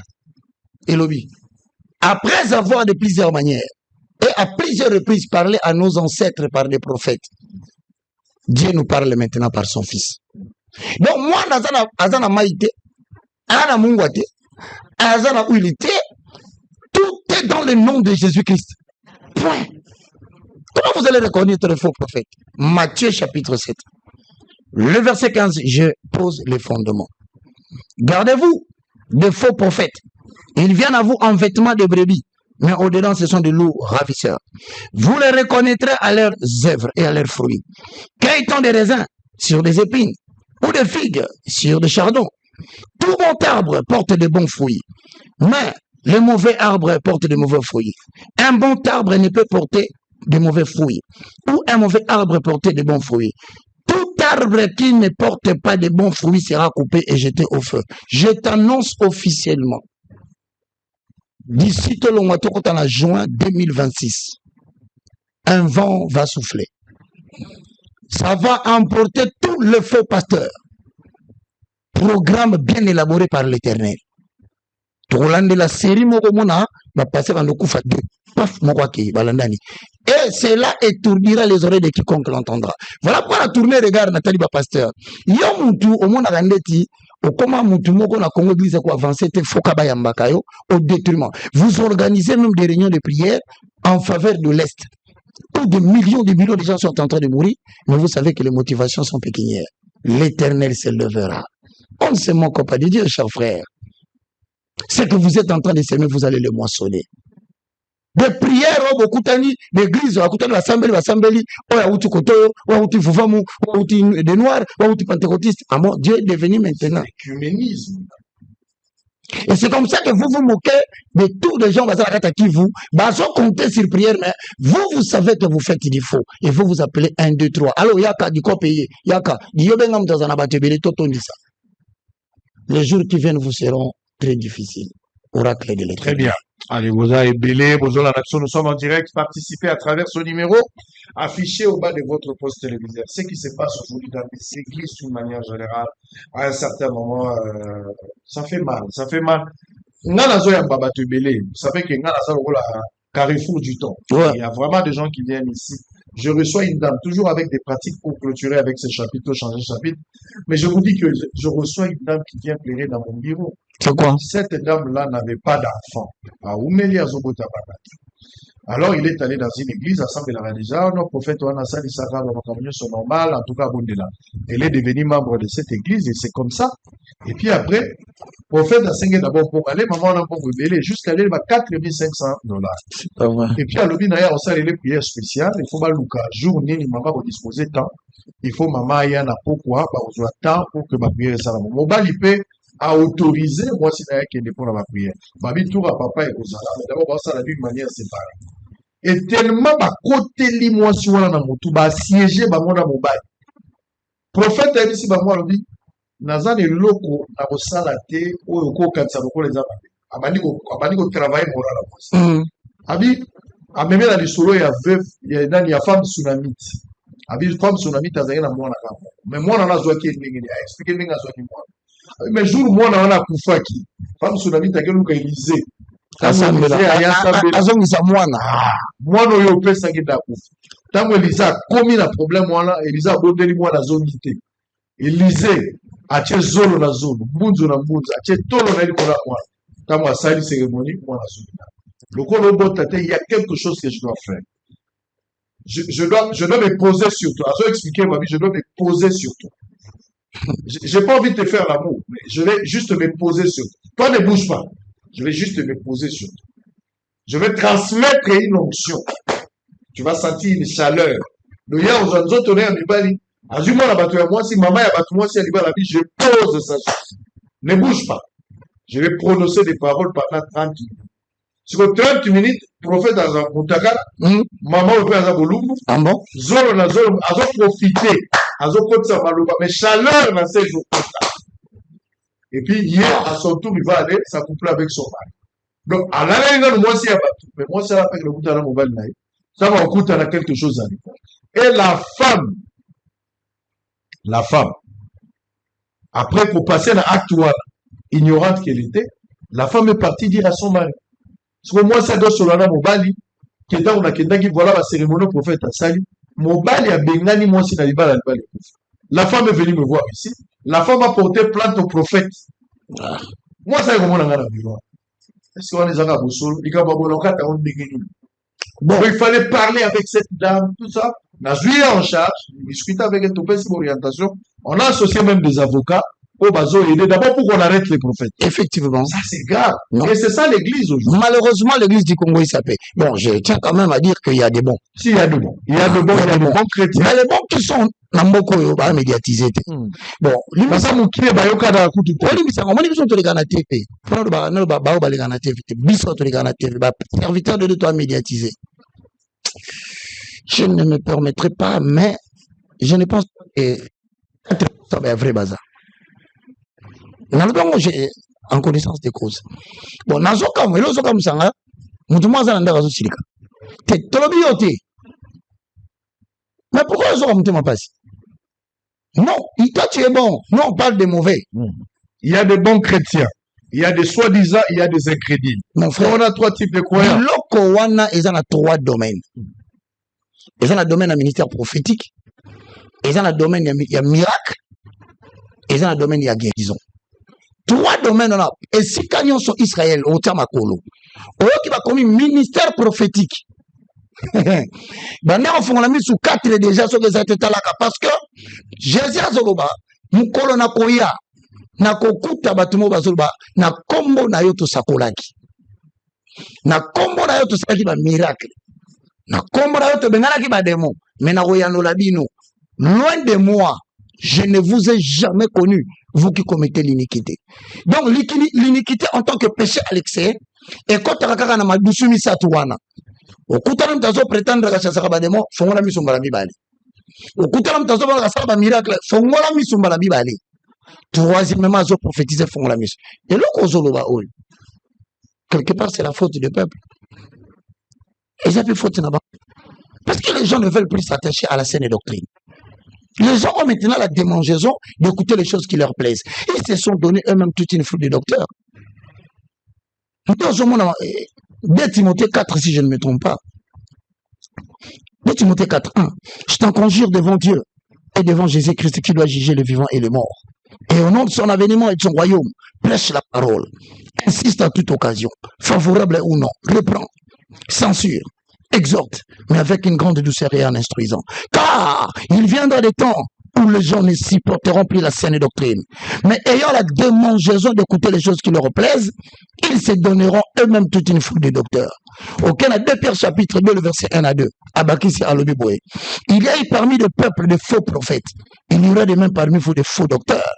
Elobi. Après avoir de plusieurs manières et à plusieurs reprises parlé à nos ancêtres par des prophètes, Dieu nous parle maintenant par son fils. Donc moi azana maïté, ana mungwate, azana huilité, tout est dans le nom de Jésus-Christ. Point. Comment vous allez reconnaître le faux prophète? Matthieu chapitre 7. Le verset 15, je pose les fondements. Gardez-vous des faux prophètes. Ils viennent à vous en vêtements de brebis, mais au-dedans, ce sont des loups ravisseurs. Vous les reconnaîtrez à leurs œuvres et à leurs fruits. Cueille-t-on des raisins sur des épines ou des figues sur des chardons? Tout bon arbre porte de bons fruits, mais le mauvais arbre porte de mauvais fruits. Un bon arbre ne peut porter de mauvais fruits, ou un mauvais arbre porter de bons fruits. Tout arbre qui ne porte pas de bons fruits sera coupé et jeté au feu. Je t'annonce officiellement, d'ici tout le mois de juin 2026, un vent va souffler. Ça va emporter tous les faux pasteurs. Programme bien élaboré par l'Éternel. De la série Mogomona va passer dans le coup de paf Mogwaki Balandani. Et cela étourdira les oreilles de quiconque l'entendra. Voilà pourquoi la tournée regarde Nathalie Pasteur. Yo mutu au monde randeti au comment mutu moko na Congo Église ko avancer te fokaba yambakayo au détriment. Vous organisez même des réunions de prière en faveur de l'Est. Où des millions de gens sont en train de mourir, mais vous savez que les motivations sont pécuniaires. L'Éternel se levera. On ne se moque pas de Dieu, chers frères. Ce que vous êtes en train de semer, vous allez le moissonner. Des prières, beaucoup d'églises, l'assemblée, des noirs, des pentecôtistes. Dieu est devenu maintenant. L'écuménisme. Et c'est comme ça que vous vous moquez de tous les gens qui vous comptez sur prière, mais vous savez que vous faites du faux. Et vous appelez 1, 2, 3. Alors, yaka, du quoi payer? Yaka, les jours qui viennent vous seront très difficiles. oracle de Très l'éternel. bien. Allez, vous avez belé, vous avez l'action. Nous sommes en direct. Participez à travers ce numéro affiché au bas de votre poste téléviseur. Ce qui se passe aujourd'hui dans les églises d'une manière générale, à un certain moment, ça fait mal. Ça fait mal. Ngana zo ya Mbabato belé. Vous savez que Ngana ça le carrefour du temps. Ouais. Il y a vraiment des gens qui viennent ici. Je reçois une dame, toujours avec des pratiques pour clôturer avec ce chapitre, changer de chapitre. Mais je vous dis que je reçois une dame qui vient plairer dans mon bureau. C'est quoi? Cette dame-là n'avait pas d'enfant. À Oumeli Azobota Bakati. Alors, il est allé dans une église, ensemble, il a dit, ah, non, prophète, on a ça, les sagrades, on a c'est normal, en tout cas, Bondela. Elle est devenue membre de cette église, et c'est comme ça. Et puis après, prophète a signé d'abord pour aller, maman, on a pour rebelle, jusqu'à aller, $4 500. C'est vrai. Et puis, à l'objet, d'ailleurs, on s'est les prières spéciales, il faut pas louka, journée, les mamans vont disposer de temps. Il faut maman, il y en a pourquoi, par besoin de temps pour que ma prière soit là. Mon bal, il peut à autoriser, moi, si d'ailleurs, qu'il dépend dans ma prière. Babi, tout à papa et aux alams, mais d'abord, ça la vie de manière séparée. Et tellement ba côté li moi si wana na mutu ba siéger ba mona mobile prophète a dit si ba moi lobi nazane loko na ko sala te oyo ko kanisa ko les abandi ko travailler moral moi abi ameme na lisolo ya veuve ya nani ya femme tsunamite abi femme tsunamite azali na mwana kama mais mwana na zo ki ndenge ya expliquer ndenge zo ki mwana mais jour mwana wana kufaki femme tsunamite akeluka Élysée azongisa mwana mwana oyo opesaki ndakufa ntango Élysée akomi na problème wana Élysée abondeli mwana azongi te Élysée atie zolo na zolo mbunzu na mbunzu atie tolo na likolo ya mwana ntango asali cérémonie mwana azongi lokola obota te il y a quelque chose que je dois faire je dois me poser sur toi azo expliquer ma vie je dois me poser sur toi j'ai pas envie de te faire l'amour mais je vais juste me poser sur toi toi ne bouge pas. Je vais juste me poser sur toi. Je vais transmettre une onction. Tu vas sentir une chaleur. Le ya aux autres à Mibali. Azuma la bateau à moi, si maman a battu moi, si elle va la vie, je pose ça sur toi. Ne bouge pas. Je vais prononcer des paroles pendant 30 minutes. Sur 30 minutes, prophète Azam Moutaka, maman au père Azaboloum, Zoro na Zoro, Azo profiter, Azo Kotsa Malouba, mais chaleur dans ces jours. Et puis, hier, à son tour, il va aller s'accoupler avec son mari. Donc, à l'année, moi, c'est abattu. Mais moi, c'est avec le Koutana Mobile Naï. Ça va coûter à quelque chose à l'époque. Et la femme, après, pour passer à l'acte ignorante qu'elle était, la femme est partie dire à son mari. Parce que moi, ça doit Solana Mobali, qui est dans qui voilà la cérémonie prophète à Sali. Mobali a bengani, moi, si n'arrive pas la femme est venue me voir ici. La femme a porté plainte au prophète. Moi, ça est comment on a vu. Est-ce qu'on est à Boussol? Bon, il fallait parler avec cette dame, tout ça. On a joué en charge, discuté avec elle, tout cette orientation. On a associé même des avocats au bateau aider d'abord pour qu'on arrête les prophètes. Effectivement. Ça, c'est grave. Non. Et c'est ça l'église aujourd'hui. Malheureusement, l'église du Congo, il s'appelle. Bon, je tiens quand même à dire qu'il y a des bons. Si, il y a des bons. Il y a des bons, il y a des bons chrétiens. Mais les bons qui sont Namboko yoba médiatisé. Bon, limisa mukile bayoka da kutu. Wali bisa ngomoni biso to legana TV. Pour no ba ba legana TV. Biso to legana TV ba serviteur de toi médiatisé. Je ne me permettrai pas, mais je ne pense pas que ça va être vrai bazar. Dans le temps, j'ai en connaissance des causes. Bon, nazo comme elo zo comme sanga, mutu mwaza nda gazo silika. Te tolobi yote. Mais pourquoi ils ont remonté ma passe? Non, toi tu es bon. Non, on parle des mauvais. Il y a des bons chrétiens. Il y a des soi-disant, il y a des incrédules. Mon frère, on a 3 types de croyants. Loko wana, ils ont 3 domaines. Ils ont le domaine du ministère prophétique. Ils ont le domaine il y a miracle. Ils ont le domaine il y a guérison. 3 domaines là. Et si quand ils sont Israël, au Tamakolo, au qui va comme ministère prophétique. Ben on fait la mise sous 4 déjà sur les atétalaka parce que Jésus azoloba mukolo na koya na kokuta batumo bazoloba na kombo na yo to sakolaki na kombo na yo to salaki ba miracle na kombo na yo to bengalaki ba démon mais na koyano labino loin de moi je ne vous ai jamais connu vous qui commettez l'iniquité. Donc l'iniquité en tant que péché à l'excès et quand tu as na madusumi satuwana okutana mtazo prétendre ka sasa ba demo fongola misumba la bibali okutana mtazo ba sasa ba miracle fongola misumba la bibali troisièmement azo prophétiser fongola misu et loko zoloba oyo quelque part, c'est la faute du peuple. Et ça peut faute là-bas. Parce que les gens ne veulent plus s'attacher à la saine doctrine. Les gens ont maintenant la démangeaison d'écouter les choses qui leur plaisent. Ils se sont donné eux-mêmes toute une foule de docteurs. Dans ce monde, 2 Timothée 4, si je ne me trompe pas. 2 Timothée 4, 1. Je t'en conjure devant Dieu et devant Jésus-Christ qui doit juger les vivants et les morts. Et au nom de son avènement et de son royaume, prêche la parole. Insiste à toute occasion, favorable ou non. Reprend, censure, exhorte, mais avec une grande douceur et en instruisant. Car il viendra des temps où les gens ne supporteront plus la saine doctrine. Mais ayant la démangeaison d'écouter les choses qui leur plaisent, ils se donneront eux-mêmes toute une foule de docteurs. Auquel à 2 Pierre chapitre 2, le verset 1 à 2. Abakisi Alobiboé. Il y a eu parmi le peuple de faux prophètes. Il y aura de même parmi vous des faux docteurs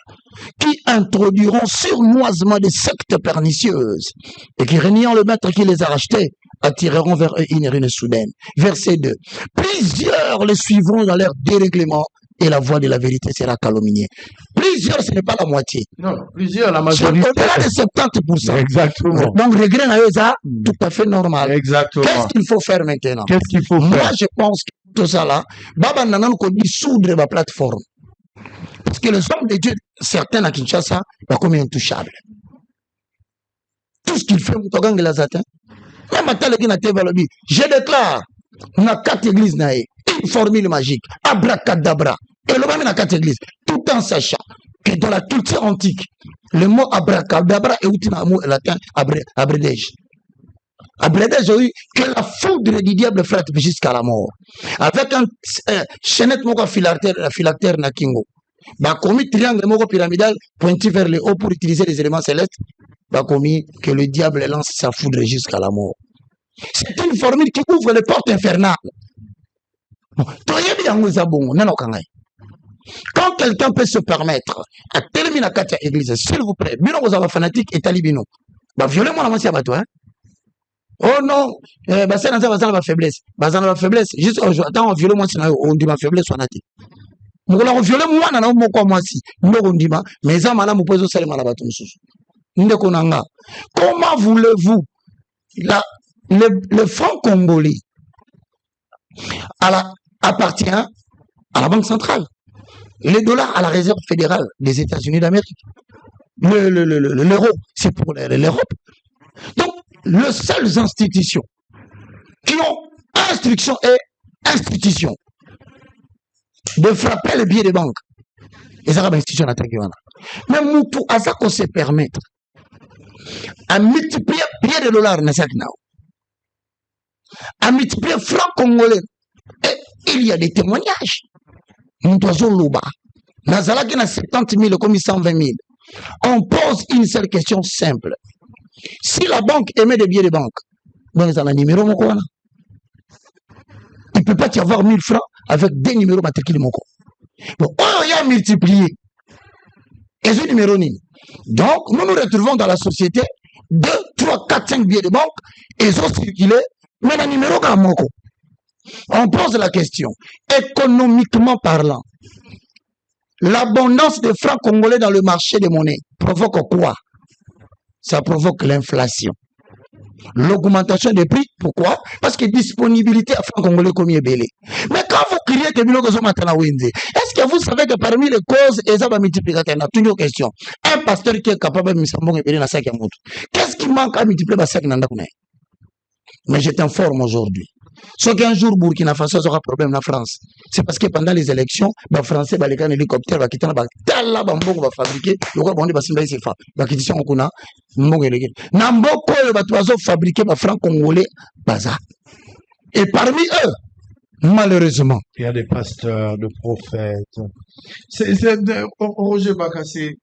qui introduiront surnoisement des sectes pernicieuses et qui, reniant le maître qui les a rachetés, attireront vers eux une ruine soudaine. Verset 2. Plusieurs les suivront dans leur dérèglement et la voie de la vérité sera calomniée. Plusieurs, ce n'est pas la moitié. Non, plusieurs, la majorité. Au-delà de 70%. Exactement. Donc, regret à eux, ça, tout à fait normal. Exactement. Qu'est-ce qu'il faut faire maintenant? Qu'est-ce qu'il faut faire? Moi, je pense que tout ça là, Baba Nanan qu'on dissoudre ma plateforme. Parce que les hommes de Dieu, certains à Kinshasa, sont comme intouchables. Tout ce qu'il fait, Moutogang et Lazata. Même à tel je déclare, on a 4 églises, une formule magique, abracadabra. Et le même a 4 églises, tout en sachant que dans la culture antique, le mot abracadabra est outil un mot latin abredège. Abredège, oui, que la foudre du diable frappe jusqu'à la mort. Avec un chaînette moko phylactère na kingo. Bah, commis triangle moko pyramidal pointu vers le haut pour utiliser les éléments célestes. Bah, commis que le diable lance sa foudre jusqu'à la mort. C'est une formule qui ouvre les portes infernales. Quand quelqu'un peut se permettre à terminer la 4 église, s'il vous plaît, bino vous avez fanatique et talibino. Bah, violez-moi la moitié à toi, hein. Oh non, bah, c'est dans la faiblesse. Bah, dans la faiblesse, juste, attends, violez-moi, on dit ma faiblesse, on a dit. Moukola violez-moi, nana, moi, si. Nous, on dit, mais ça, madame, vous pouvez aussi mal à battre. Comment voulez-vous, le franc congolais appartient à la Banque centrale. Les dollars à la réserve fédérale des États-Unis d'Amérique. L'euro, c'est pour l'Europe. Donc, les seules institutions qui ont instruction et institution de frapper les billets des banques, les arabes institutions d'attaquer. Mais Moutou, à ça qu'on se permettre à multiplier billets de dollars, à multiplier francs congolais. Et il y a des témoignages. Moutoiseau Louba, Nazala qui a 70 000 comme 120 000. On pose une seule question simple. Si la banque émet des billets de banque, donc ils ont un numéro moko. Il ne peut pas y avoir 1000 francs avec des numéros matriculés moko. Bon, on y a multiplié. Et ce numéro nini. Donc, nous nous retrouvons dans la société 2, 3, 4, 5 billets de banque et ils ont circulé, mais le numéro est moko. On pose la question, économiquement parlant, l'abondance de francs congolais dans le marché des monnaies provoque quoi? Ça provoque l'inflation. L'augmentation des prix, pourquoi? Parce que disponibilité à francs congolais comme belé. Mais quand vous criez que est-ce que vous savez que parmi les causes, et ça va multiplier, on a toujours question. Un pasteur qui est capable de me qu'est-ce qui manque à multiplier ma sac? Mais je t'informe aujourd'hui. Sauf qu'un jour, Burkina Faso aura problème en France. C'est parce que pendant les élections, les Français, les hélicoptères, les quitter la bambou va fabriquer, le roi Bondi va s'imballer ses femmes. La question qu'on a, Namboko, les oiseaux fabriqués par francs congolais, bazar. Et parmi eux, malheureusement, il y a des pasteurs, des prophètes. Roger Bakassé.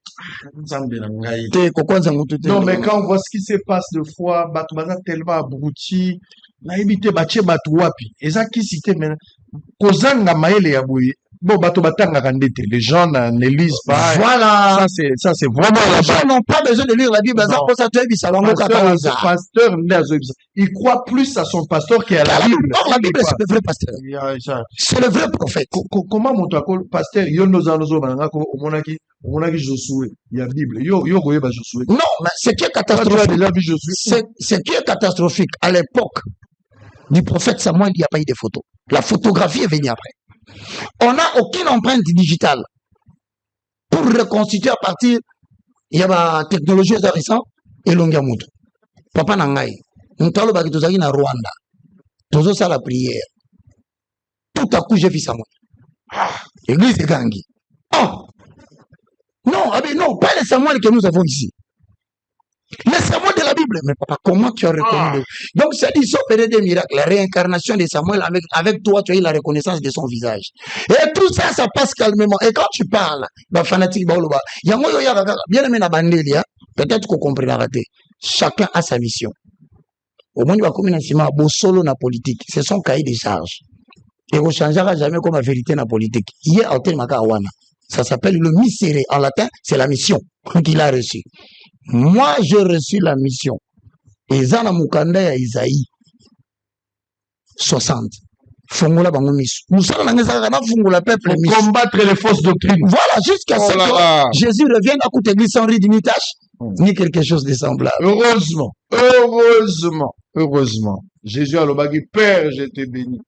Non, mais quand on voit ce qui se passe de fois, Batoubaza tellement abruti, naïbité baché batouapi. Et ça qui cité maintenant, Kozanga maele yabouye. Bon, Batoubatanga kandete. Les gens ne lisent pas. Voilà. Ça, c'est vraiment les gens n'ont pas besoin de lire la Bible. Pasteur, il croit plus à son pasteur qu'à la Bible. Or, la Bible, c'est le vrai pasteur. C'est le vrai prophète. Comment mon pasteur, Yonoza Nozo Manangako, au Monaki, On a vu Josué, il y a Bible. Yo goye ba Josué. Non, mais ce qui est Toi, tu as catastrophique, déjà vu Josué? ce qui est catastrophique, à l'époque du prophète Samuel, il n'y a pas eu de photos. La photographie est venue après. On n'a aucune empreinte digitale pour reconstituer à partir, il y a la technologie récente et l'ongamuto. Papa Nangai, nous avons parlé na Rwanda. Tozo ça la prière. Tout à coup, j'ai vu Samuel. Église de Gangi. Oh! Non, ah ben non, pas le Samuel que nous avons ici. Le Samuel de la Bible. Mais papa, comment tu as reconnu Donc, c'est dit, sauf des miracles. La réincarnation de Samuel, avec toi, tu as eu la reconnaissance de son visage. Et tout ça, ça passe calmement. Et quand tu parles, bah, fanatique, bah, bien aimé la bandeli, peut-être qu'on comprend raté. Chacun a sa mission. Au moins, il va communiquer solo na politique. C'est son cahier de charges. Et on ne changera jamais comme la vérité dans la politique. Hier, ça s'appelle le miséré. En latin, c'est la mission qu'il a reçue. Moi, j'ai reçu la mission. Et Zana Mukanda ya Isaïe 60. Fongola bango misu. Nous sommes dans les peuple pour combattre les fausses doctrines. Voilà, jusqu'à ce que Jésus revienne à côté de l'église sans ride ni tâche, ni quelque chose de semblable. Heureusement. Jésus a le bagui, Père, je t'ai béni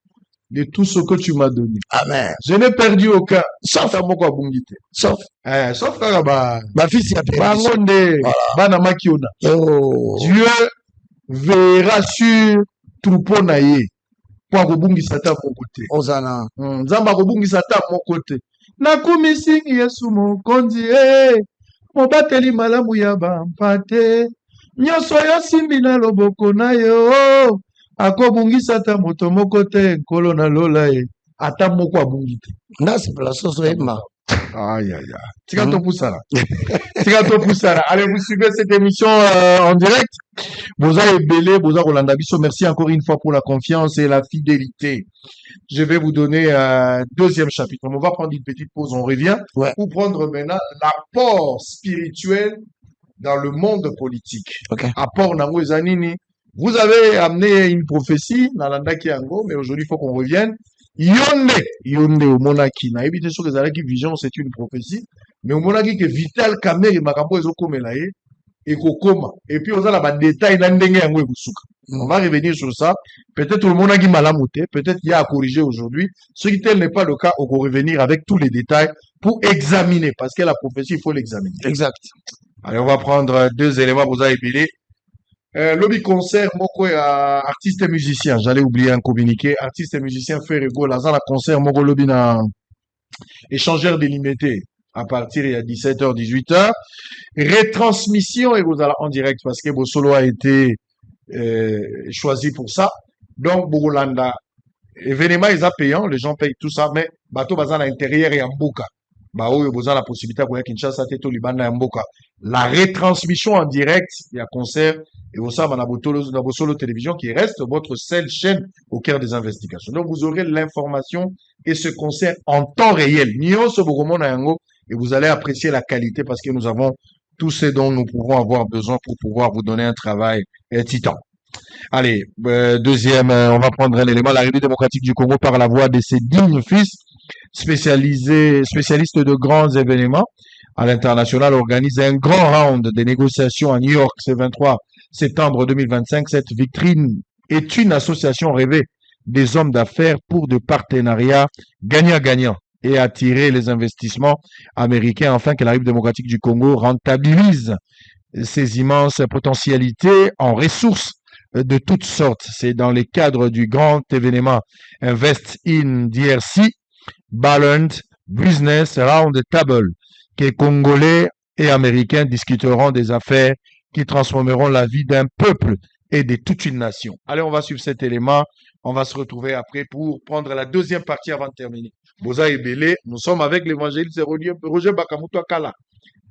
de tout ce que tu m'as donné. Amen. Je n'ai perdu aucun. Sauf Karaba. Ma fille s'y a perdu. Dieu verra sur troupeau naïe. Pour kobungisa ta mokote. Ozana. Nzamba kobungisa ta mokote. Nakumisi Yesu mokonzi mobateli malamu ya bampate. Nyonso yo simbi na loboko na yo. Akobungisa ta moto mokote nkolo na lola ata moko abungi te. Nasi place ema. Aïe. Tikato Poussara. Allez, vous suivez cette émission en direct. Boza Ebele, Boza Rolanda Bisso, merci encore une fois pour la confiance et la fidélité. Je vais vous donner un deuxième chapitre. On va prendre une petite pause, on revient pour prendre maintenant l'apport spirituel dans le monde politique. Apport Nango Zanini. Vous avez amené une prophétie, Nalanda Kiango, mais aujourd'hui il faut qu'on revienne. Yonde au monaki na ebite so kezalaki vision c'est une prophétie mais au monaki que vital kamere makambo ezokomela ye ekokoma et puis oza la ba détail na ndenge yango ekosuka. On va revenir sur ça. Peut-être le monaki malamu te, peut-être il y a à corriger aujourd'hui. Ce qui tel n'est pas le cas, on va revenir avec tous les détails pour examiner parce que la prophétie il faut l'examiner. Exact. Allez, on va prendre deux éléments pour ça épilé. Lobby concert, moko artiste et musicien. J'allais oublier un communiqué. Artiste et musicien fait ego. La concert, moko lobby na échangeur délimité à partir il y a 17h, 18h. Retransmission et vous allez en direct parce que Bosolo a été choisi pour ça. Donc, Bogolanda, événement, ils ont payant, les gens payent tout ça, mais bateau bazan à l'intérieur et en Mboka. Bah oui, vous avez la possibilité de Kinshasa, Teto, Liban, et Mboka. La retransmission en direct, il y a concert, et vous savez, on a Solo Télévision qui reste votre seule chaîne au cœur des investigations. Donc, vous aurez l'information et ce concert en temps réel. Et vous allez apprécier la qualité parce que nous avons tout ce dont nous pouvons avoir besoin pour pouvoir vous donner un travail titan. Allez, deuxième, on va prendre un élément. La République démocratique du Congo par la voix de ses dignes fils, spécialistes de grands événements à l'international, organise un grand round de négociations à New York ce 23 septembre 2025. Cette vitrine est une association rêvée des hommes d'affaires pour de partenariats gagnant-gagnant et attirer les investissements américains afin que la République démocratique du Congo rentabilise ses immenses potentialités en ressources de toutes sortes. C'est dans les cadres du grand événement Invest in DRC Balanced Business Round Table que Congolais et Américains discuteront des affaires qui transformeront la vie d'un peuple et de toute une nation. Allez, on va suivre cet élément. On va se retrouver après pour prendre la deuxième partie avant de terminer. Boza et Belé, nous sommes avec l'évangéliste Roger Bakamuto Kala.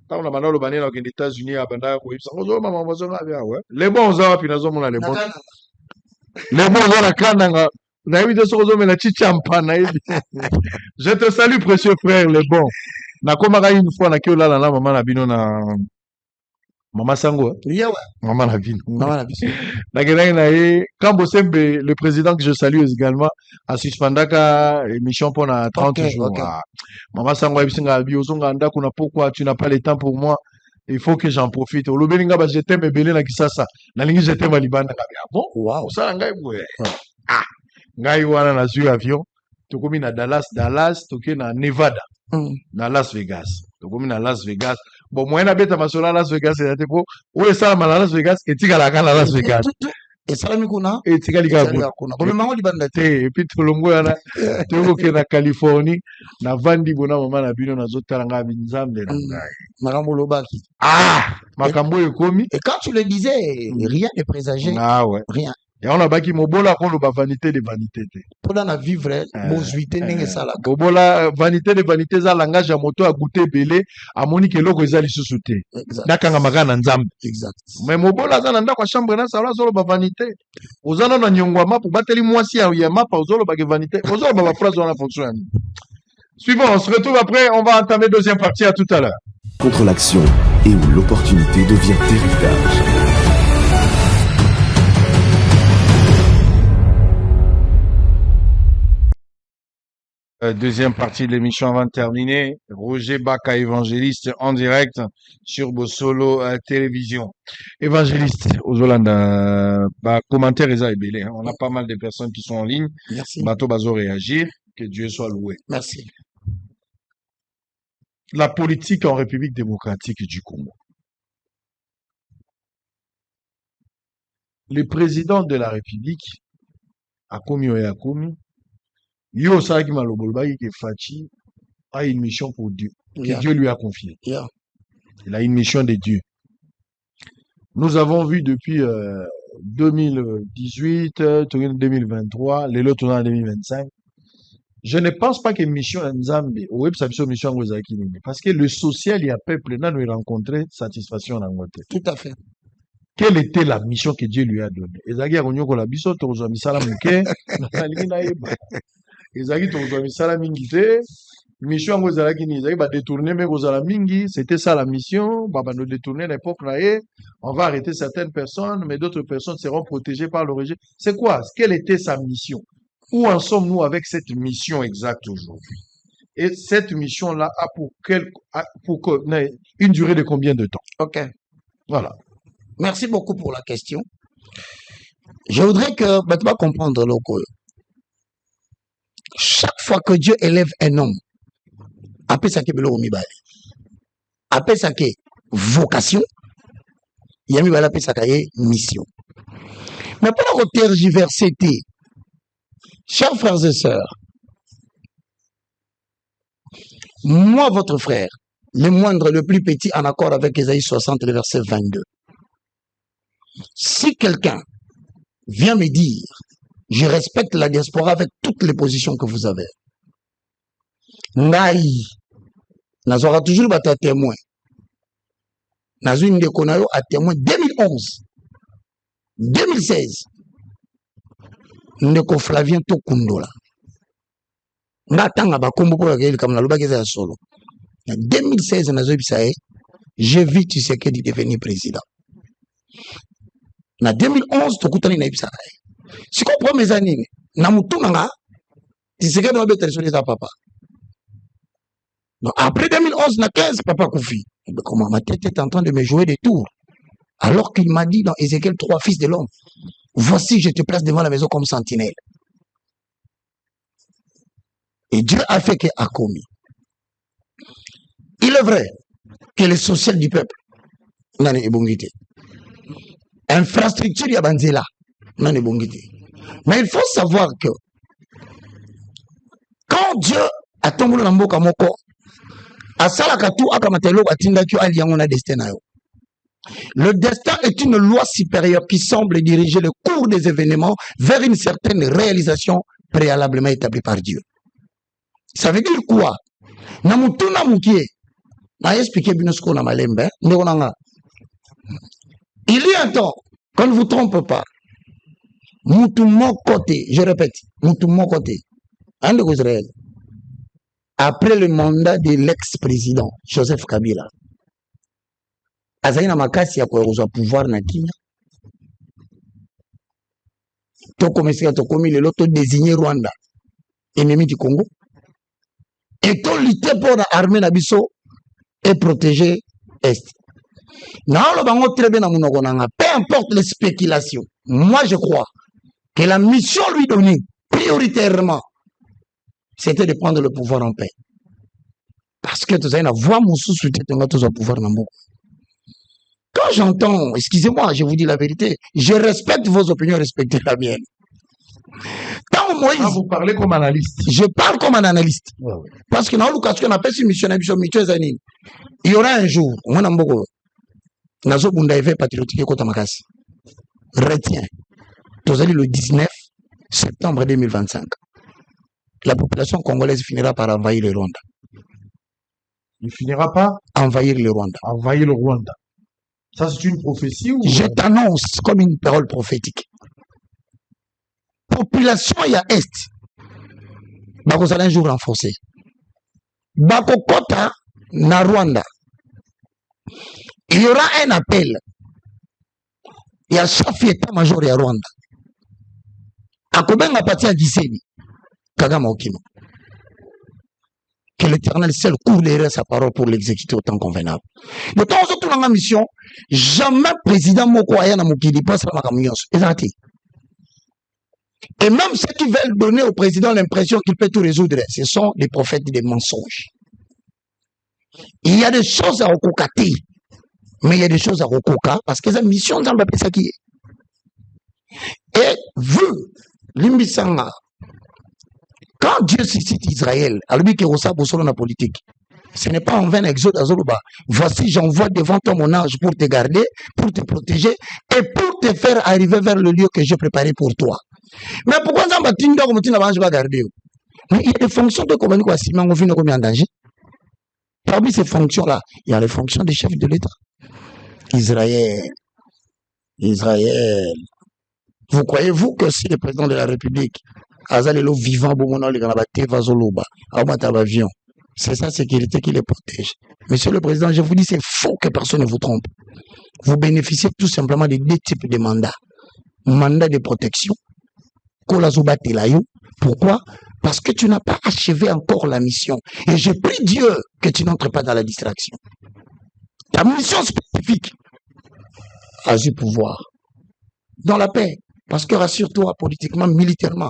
Les bons ont puis nous avons les bons. Les bons ont la canne. Je te salue, précieux frère, les bons. Na komaka une fois na kiola la maman na bino na Maman Sango, Yeah, ouais. Maman Navine. Maman Navine. Quand Bossembe, le président que je salue également, a suspendu la émission pendant 30 jours. Ok. Ah. Maman Sango, pourquoi tu n'as pas le temps pour moi? Il faut que j'en profite. Olobelinga ba j'étais me belé na kisasa. Na lingi j'étais malibanda. Bon, Wow. ça ngai boye. Ah, ngai wana na zui avion. Tokomi na Dallas, tokomi na Nevada. Na Las Vegas. Tokomi na Las Vegas. Bon, moi na beta masola Las Vegas et te po. Où ça na Las Vegas et tika la kana Las Vegas. Et ça la kuna et tika lika kuna. Comme maman libanda te et puis tolongo yana. Toko ke na Californie na vandi bona mama na bino na zotala nga binzambe na ngai. Makambo lobaki. Ah, makambo ekomi. Et quand tu le disais, rien ne présageait. Ah ouais. Rien. Et on a baki mobola ko loba vanité de vanité te. Pour la vivre bozuité ndenge sala. Mobola vanité de vanité za langage ya moto a goûté belé a moni ke loko ezali susu te. Nakanga magana nzambe. Exact. Mais mobola za nanda kwa chambre na sala zolo ba vanité. Ozana na nyongwa mapu bateli mwasi ya mapa ozolo ba vanité. Ozolo ba phrase on a fonction. Suivant, on se retrouve après, on va entamer deuxième partie à tout à l'heure. Contre l'action et où l'opportunité devient héritage. Deuxième partie de l'émission avant de terminer. Roger Baka, évangéliste en direct sur Bossolo Télévision. Évangéliste, aux Hollande, commentaire est on a pas mal de personnes qui sont en ligne. Merci. Bateau Bazo réagir. Que Dieu soit loué. Merci. La politique en République démocratique du Congo. Le président de la République, Akomi Oyakomi, Yo Saraki Malobolbaï qui Fachi a une mission pour Dieu, que Dieu lui a confiée. Il a une mission de Dieu. Nous avons vu depuis 2018, 2023, les lots en 2025. Je ne pense pas que mission Nzambe, ou mission parce que le social, il y a peuple, là, nous rencontré satisfaction en Angleterre. Tout à fait. Quelle était la mission que Dieu lui a donnée? Ezagi Aronyoko la biso, Tozo Misala Mouke, Ezagi Tozo Misala Mingite, mission Angozalaki Nizagi, va détourner mes Gozala Mingi, c'était ça la mission, va nous détourner l'époque là, on va arrêter certaines personnes, mais d'autres personnes seront protégées par le régime. C'est quoi? Quelle était sa mission? Où en sommes-nous avec cette mission exacte aujourd'hui? Et cette mission-là a pour une durée de combien de temps? Ok. Voilà. Merci beaucoup pour la question. Je voudrais que tu vas comprendre le chaque fois que Dieu élève un homme, après ça qui est après ça qui est vocation, il y a mis après ça qui est mission. Mais pour la tergiverser, chers frères et sœurs, moi, votre frère, le moindre, le plus petit, en accord avec Ésaïe 60, le verset 22. Si quelqu'un vient me dire, je respecte la diaspora avec toutes les positions que vous avez, Naï, n'azora toujours bata témoin. Nazu une déconayo à témoin 2011, 2016. Ndeko Flavien Tokundola. Ngatanga bakombo pour la comme la lobaki za solo. En 2016 nazo bisae, j'ai vu Tshisekedi devenir président. En 2011 tokutani na ibisa. Si ko prend mes années, na mutuna nga Tshisekedi va better sur les papa. Donc après 2011 na 15 papa Koufi. Comment ma tête est en train de me jouer des tours. Alors qu'il m'a dit dans Ézéchiel 3 fils de l'homme, voici je te place devant la maison comme sentinelle. Et Dieu a fait qu'il a commis. Il est vrai que le social du peuple n'a pas bongité. Infrastructure y a banzela n'a pas bongité. Mais il faut savoir que quand Dieu a tombé dans mboka moko asala katu akamatelo atinda tu aliango na destin na yo. Le destin est une loi supérieure qui semble diriger le cours des événements vers une certaine réalisation préalablement établie par Dieu. Ça veut dire quoi? Namutuna mukie. Na expliqué binosko na malembe. Il y a un temps, qu'on ne vous trompe pas, mutu mon côté, je répète, mutu mon côté, un de Israël, après le mandat de l'ex-président Joseph Kabila, azali na makasi ya kozwa pouvoir na kimia tokomesika tokomi lelo désigner Rwanda ennemi du Congo et to lutter pour la armée na biso et protéger Est. Na bango très bien na munoko nanga, peu importe les spéculations, moi je crois que la mission lui donnée prioritairement c'était de prendre le pouvoir en paix. Parce que tu as une voix moussou suite au pouvoir nambo. Quand j'entends, excusez-moi, je vous dis la vérité, je respecte vos opinions, respectez la mienne. Quand Moïse, vous parlez comme analyste. Je parle comme un analyste. Ouais, ouais. Parce que dans le cas qu'on appelle mission, il y aura un jour, moi nambo, nazo bunda eve patriotique kota makasi. Retiens, le 19 septembre 2025, la population congolaise finira par envahir le Rwanda. Il finira par envahir le Rwanda. Envahir le Rwanda. Ça, c'est une prophétie ou... Je t'annonce comme une parole prophétique. Population ya Est, bako un jour renforcé. Bako kota na Rwanda. Il y aura un appel. Il y a chef état-major ya Rwanda. Akobenga pati ya Gisenyi, Kagame Okino. Que l'Éternel seul court derrière sa parole pour l'exécuter au temps convenable. De temps en temps, dans la mission, jamais président Moko aya na mokili passe la makamios. Et même ceux qui veulent donner au président l'impression qu'il peut tout résoudre, ce sont des prophètes des mensonges. Il y a des choses à recocater, mais il y a des choses à recoca parce que la mission dans le ça qui est. Et vous, Limbisanga, quand Dieu suscite Israël, à lui qui reçoit pour la politique, ce n'est pas en vain exode à Zoluba. Voici, j'envoie devant toi mon ange pour te garder, pour te protéger et pour te faire arriver vers le lieu que j'ai préparé pour toi. Mais pourquoi ça m'a dit que tu n'as pas gardé? Il y a des fonctions de commande quoi, si on vient en danger. Parmi ces fonctions-là, il y a les fonctions des chefs de l'État. Israël. Vous croyez-vous que si le président de la République Azalelo vivant avion, c'est sa sécurité qui les protège? Monsieur le Président, je vous dis, c'est faux que personne ne vous trompe. Vous bénéficiez tout simplement de deux types de mandats. Mandat de protection. Pourquoi? Parce que tu n'as pas achevé encore la mission. Et je prie Dieu que tu n'entres pas dans la distraction. Ta mission spécifique a du pouvoir. Dans la paix. Parce que rassure-toi, politiquement, militairement,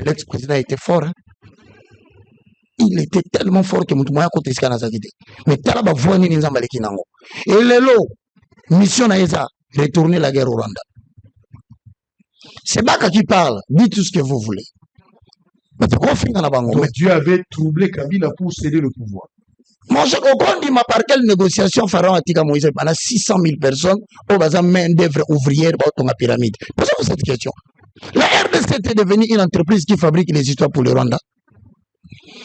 l'ex-président était fort. Hein? Il était tellement fort que Moutoumaya côté Skanazakite. Mais Talaba Voini Nizambaleki Nango. Et Lelo, mission Naïsa, retourner la guerre au Rwanda. C'est Baka qui parle. Dites tout ce que vous voulez. Mais Dieu avait troublé Kabila pour céder le pouvoir. Moi, je comprends, dit, par quelle négociation Pharaon a dit à Moïse pendant 600 000 personnes au bazar main d'œuvre ouvrière dans la pyramide? Posez-vous cette question. La RDC était devenue une entreprise qui fabrique les histoires pour le Rwanda.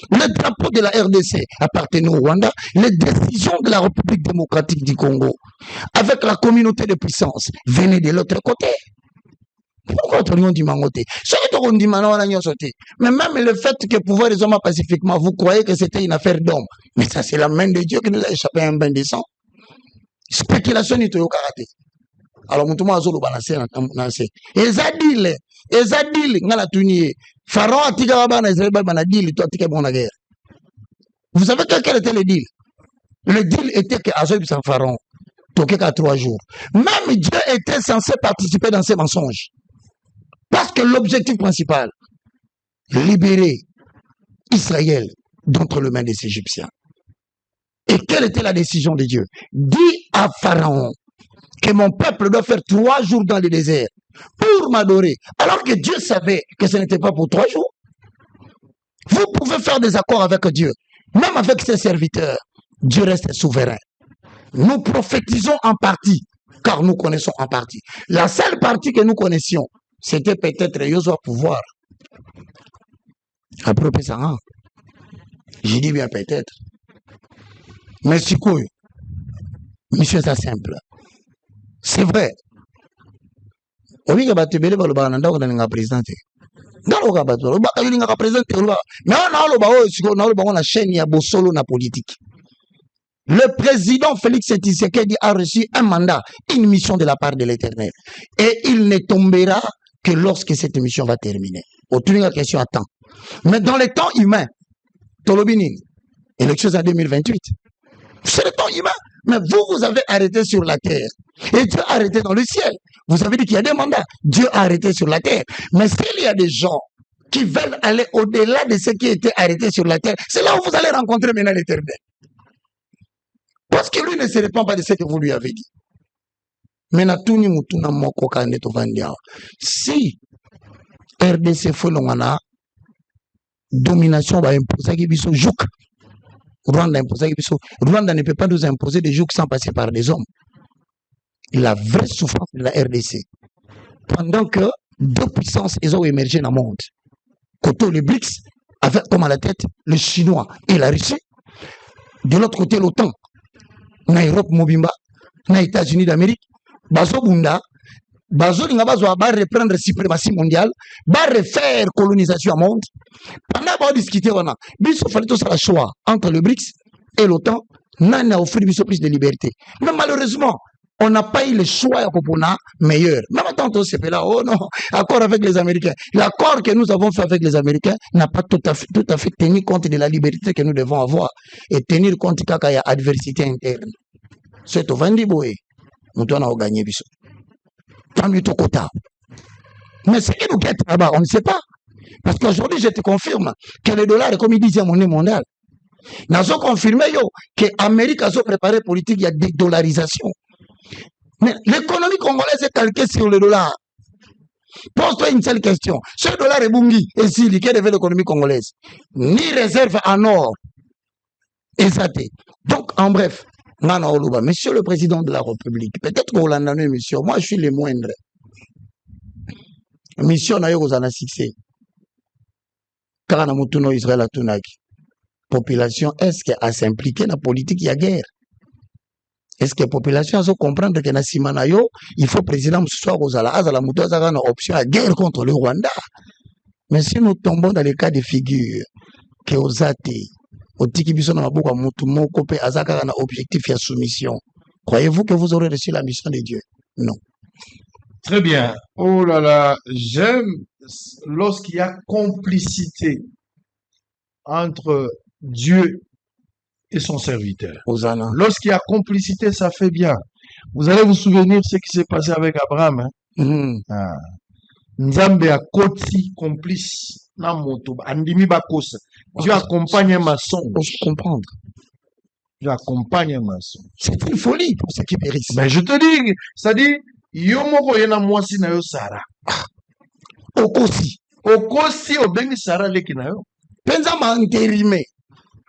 Le drapeau de la RDC appartenait au Rwanda. Les décisions de la République démocratique du Congo, avec la communauté de puissance, venaient de l'autre côté. Pourquoi tout le monde dit mangoté? Mais même le fait que pouvoir les hommes pacifiquement, vous croyez que c'était une affaire d'homme. Mais ça, c'est la main de Dieu qui nous a échappé à un bain de sang. Spéculation n'est pas karaté. Alors, nous avons balancé. Ezadile, ngala tuniye. Pharaon a tika wabana Israël bana deal, toi tika bon la guerre. Vous savez quel était le deal? Le deal était que Azoï sans Pharaon, toqué qu'à 3 jours. Même Dieu était censé participer dans ces mensonges. Parce que l'objectif principal, libérer Israël d'entre les mains des Égyptiens. Et quelle était la décision de Dieu? Dis à Pharaon que mon peuple doit faire 3 jours dans le désert pour m'adorer. Alors que Dieu savait que ce n'était pas pour 3 jours. Vous pouvez faire des accords avec Dieu. Même avec ses serviteurs, Dieu reste souverain. Nous prophétisons en partie, car nous connaissons en partie. La seule partie que nous connaissions, c'était peut-être Yozo à pouvoir. Après, j'ai dit bien peut-être. Mais c'est quoi? Monsieur, c'est simple. C'est vrai. On dit que le président. Mais on a la chaîne, il y a Bosolo na politique. Le président Félix Tshisekedi a reçu un mandat, une mission de la part de l'Éternel. Et il ne tombera que lorsque cette mission va terminer. Autour de la question à temps. Mais dans les temps humains, Tolobini, élections en 2028, c'est le temps humain. Mais vous avez arrêté sur la terre. Et Dieu a arrêté dans le ciel. Vous avez dit qu'il y a des mandats. Dieu a arrêté sur la terre. Mais s'il y a des gens qui veulent aller au-delà de ce qui était arrêté sur la terre, c'est là où vous allez rencontrer maintenant l'Éternel. Parce que lui ne se répand pas de ce que vous lui avez dit. Mais si RDC fait l'ongana, domination va imposer qui biso jouk. Rwanda ne peut pas nous imposer des jouks sans passer par des hommes. La vraie souffrance de la RDC. Pendant que deux puissances ils ont émergé dans le monde. Côté les BRICS, avec comme à la tête le Chinois et la Russie. De l'autre côté l'OTAN. Na Europe Mobimba, na États-Unis d'Amérique. Bazo Bunda. Bazo va reprendre la suprématie mondiale. Va refaire colonisation au monde. Pendant qu'on discuter, on a. Il fallait tout ça le choix entre le BRICS et l'OTAN. On a offert plus de liberté. Mais malheureusement, on n'a pas eu le choix à Popona meilleur. Même tant c'est là, oh non, accord avec les Américains. L'accord que nous avons fait avec les Américains n'a pas tout à fait tenu compte de la liberté que nous devons avoir et tenir compte qu'il y a adversité interne. C'est au Vendiboé. Nous devons gagner. Tant mieux tout côté. Mais ce qui nous guette là-bas, on ne sait pas. Parce qu'aujourd'hui, je te confirme que le dollar est comme il disait monnaie mondiale. Nous avons confirmé que l'Amérique a préparé politique, il y a des dollarisations. Mais l'économie congolaise est calquée sur le dollar. Pose-toi une seule question. Ce dollar est bungi. Et s'il y a l'économie congolaise, ni réserve en or. Et ça t'est. Donc, en bref, Monsieur le Président de la République, peut-être qu'on l'a donné, monsieur, moi je suis le moindre. Mission n'a eu aucun succès. Car on a monté Israël à Tunaki. Population, est-ce qu'elle a s'impliqué dans la politique, il y a guerre? Est-ce que la population a comprendre que Nassimanayo, il faut président soit aux Azala Moutoza a une option à guerre contre le Rwanda. Mais si nous tombons dans les cas de figure, que aux athées, au Tikibiso na mabuka mutu moko pe azaka na objectif ya soumission. Croyez-vous que vous aurez reçu la mission de Dieu? Non. Très bien. Oh là là, j'aime lorsqu'il y a complicité entre Dieu et son serviteur. Hosanna. Lorsqu'il y a complicité, ça fait bien. Vous allez vous souvenir ce qui s'est passé avec Abraham. Hein? Nzambe a koti complice. Dieu accompagne un maçon. Pour se comprendre. Dieu accompagne un maçon. C'est une folie pour ceux qui périssent. Mais je te dis, ça dit, yomoko yena mwasi na yo Sarah. Okosi. Okosi obengi Sarah leki na yo. Penza ma intérimé.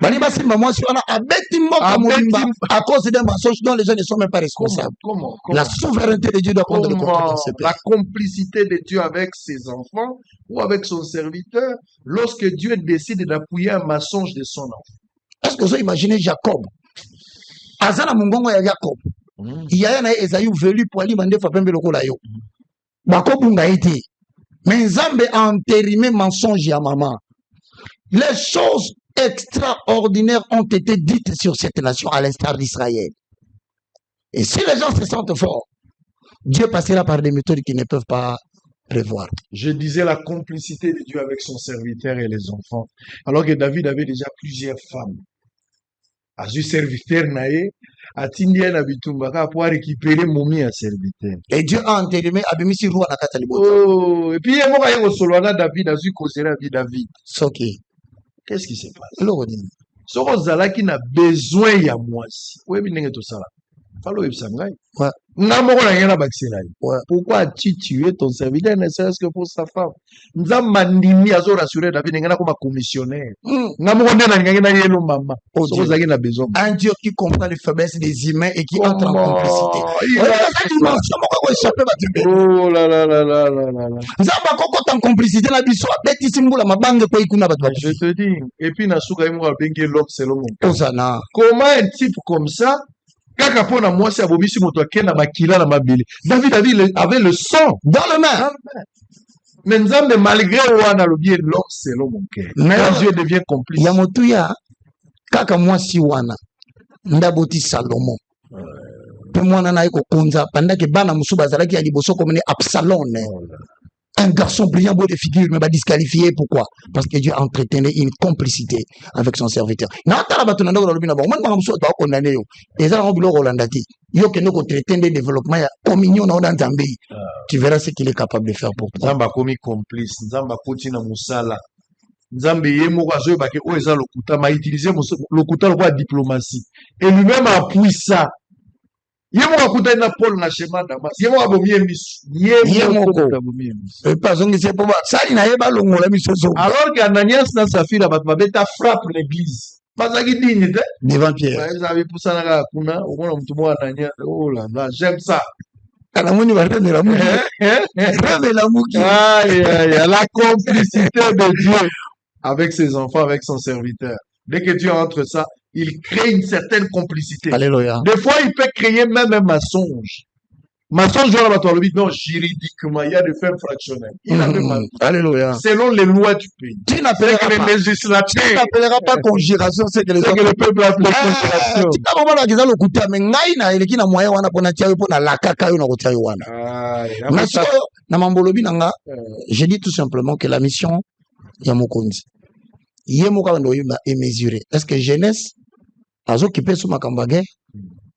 Bali basi moi si on a abeti mboka molimba à cause d'un mensonge dont les gens ne sont même pas responsables. Comment? La souveraineté de Dieu doit prendre le contrôle dans ce pays. La complicité de Dieu avec ses enfants ou avec son serviteur lorsque Dieu décide d'appuyer un mensonge de son enfant. Est-ce que vous imaginez Jacob? Azana mungongo ya Jacob. Il y a un Esaïe velu pour aller demander Fapembe lokola yo. Bakobunga été. Mais Nzambe a entérimé mensonge ya maman. Les choses extraordinaires ont été dites sur cette nation à l'instar d'Israël. Et si les gens se sentent forts, Dieu passera par des méthodes qu'ils ne peuvent pas prévoir. Je disais la complicité de Dieu avec son serviteur et les enfants. Alors que David avait déjà plusieurs femmes. À ce serviteur naé, à Tindia Nabitumbaka pour récupérer Momi à serviteur. Et Dieu a entérimé Abimisi Roi na Katalibo. Oh, et puis il y a un Solwana David, a su causer David. Soki. Qu'est-ce qui se passe? Ce Rosala qui n'a besoin de moi. Oui, mais n'est-ce pas ça? Fallo Ipsangai. Ouais. Pourquoi as-tu tué ton serviteur, ne serait-ce que pour sa femme? Nous avons mandimi à rassurer David, nous avons commissionnaire. Nous avons maman. Un Dieu qui comprend les faiblesses des humains et qui entre en complicité. Oh là là là là là là. Nous avons en complicité, je te dis, et puis l'homme c'est l'homme. Comment un type comme ça? David avait le sang dans le main. Mais malgré l'homme c'est l'homme. Quand Dieu devient complice. Yamotuya, kaka mwasi wana. ndaboti Salomon pe mwana na eko konza pendant que bana musu bazalaki ya liboso comme Absalom, un garçon brillant, beau de figure, mais va disqualifié. Pourquoi? Parce que Dieu entretenait une complicité avec son serviteur. Non, t'as la bataille dans le bina. Moi, je suis condamné. Et ça, on dit Rolandati. Yo que nous traitons des développements, communion dans Zambie. Tu verras ce qu'il est capable de faire pour toi. Zamba komi complice, Zamba koti na musala. Nzambe ye moko azoyebake oyo eza lokuta ma utiliser lokuta lokola diplomatie. Et lui-même appuie ça. Ye moko akutani na Paul na chemin Damas. Ye moko abomi ye misu. Ye moko abomi ye misu. Epazongisi po ba sali na ye balongola miso zo. Alors que Ananias na Saphira bato babeta frappe l'église. Bazaki digne te devant Pierre. Ils avaient poussé na kuna okona mutu mo Ananias. Oh là là, j'aime ça. La muki. Aïe aïe, la complicité de Dieu avec ses enfants, avec son serviteur. Dès que Dieu entre ça, il crée une certaine complicité. Alléluia. Des fois, il peut créer même un mensonge. Mensonge, non, juridiquement, il y a des faits fractionnels. Il a fait mal. Alléluia. Selon les lois du pays. Tu n'appelleras pas conjuration, c'est que le peuple appelle conjuration. Tu n'as pas le coup mais ngaina, il est moyen wana pona tia pona la kaka yo na kotia yo wana. Na mambolobi nanga, je dis tout simplement que la mission ya mokonzi. Yemoka ndo yeba et mesurer. Est-ce que jeunesse azo qui peut sous makambage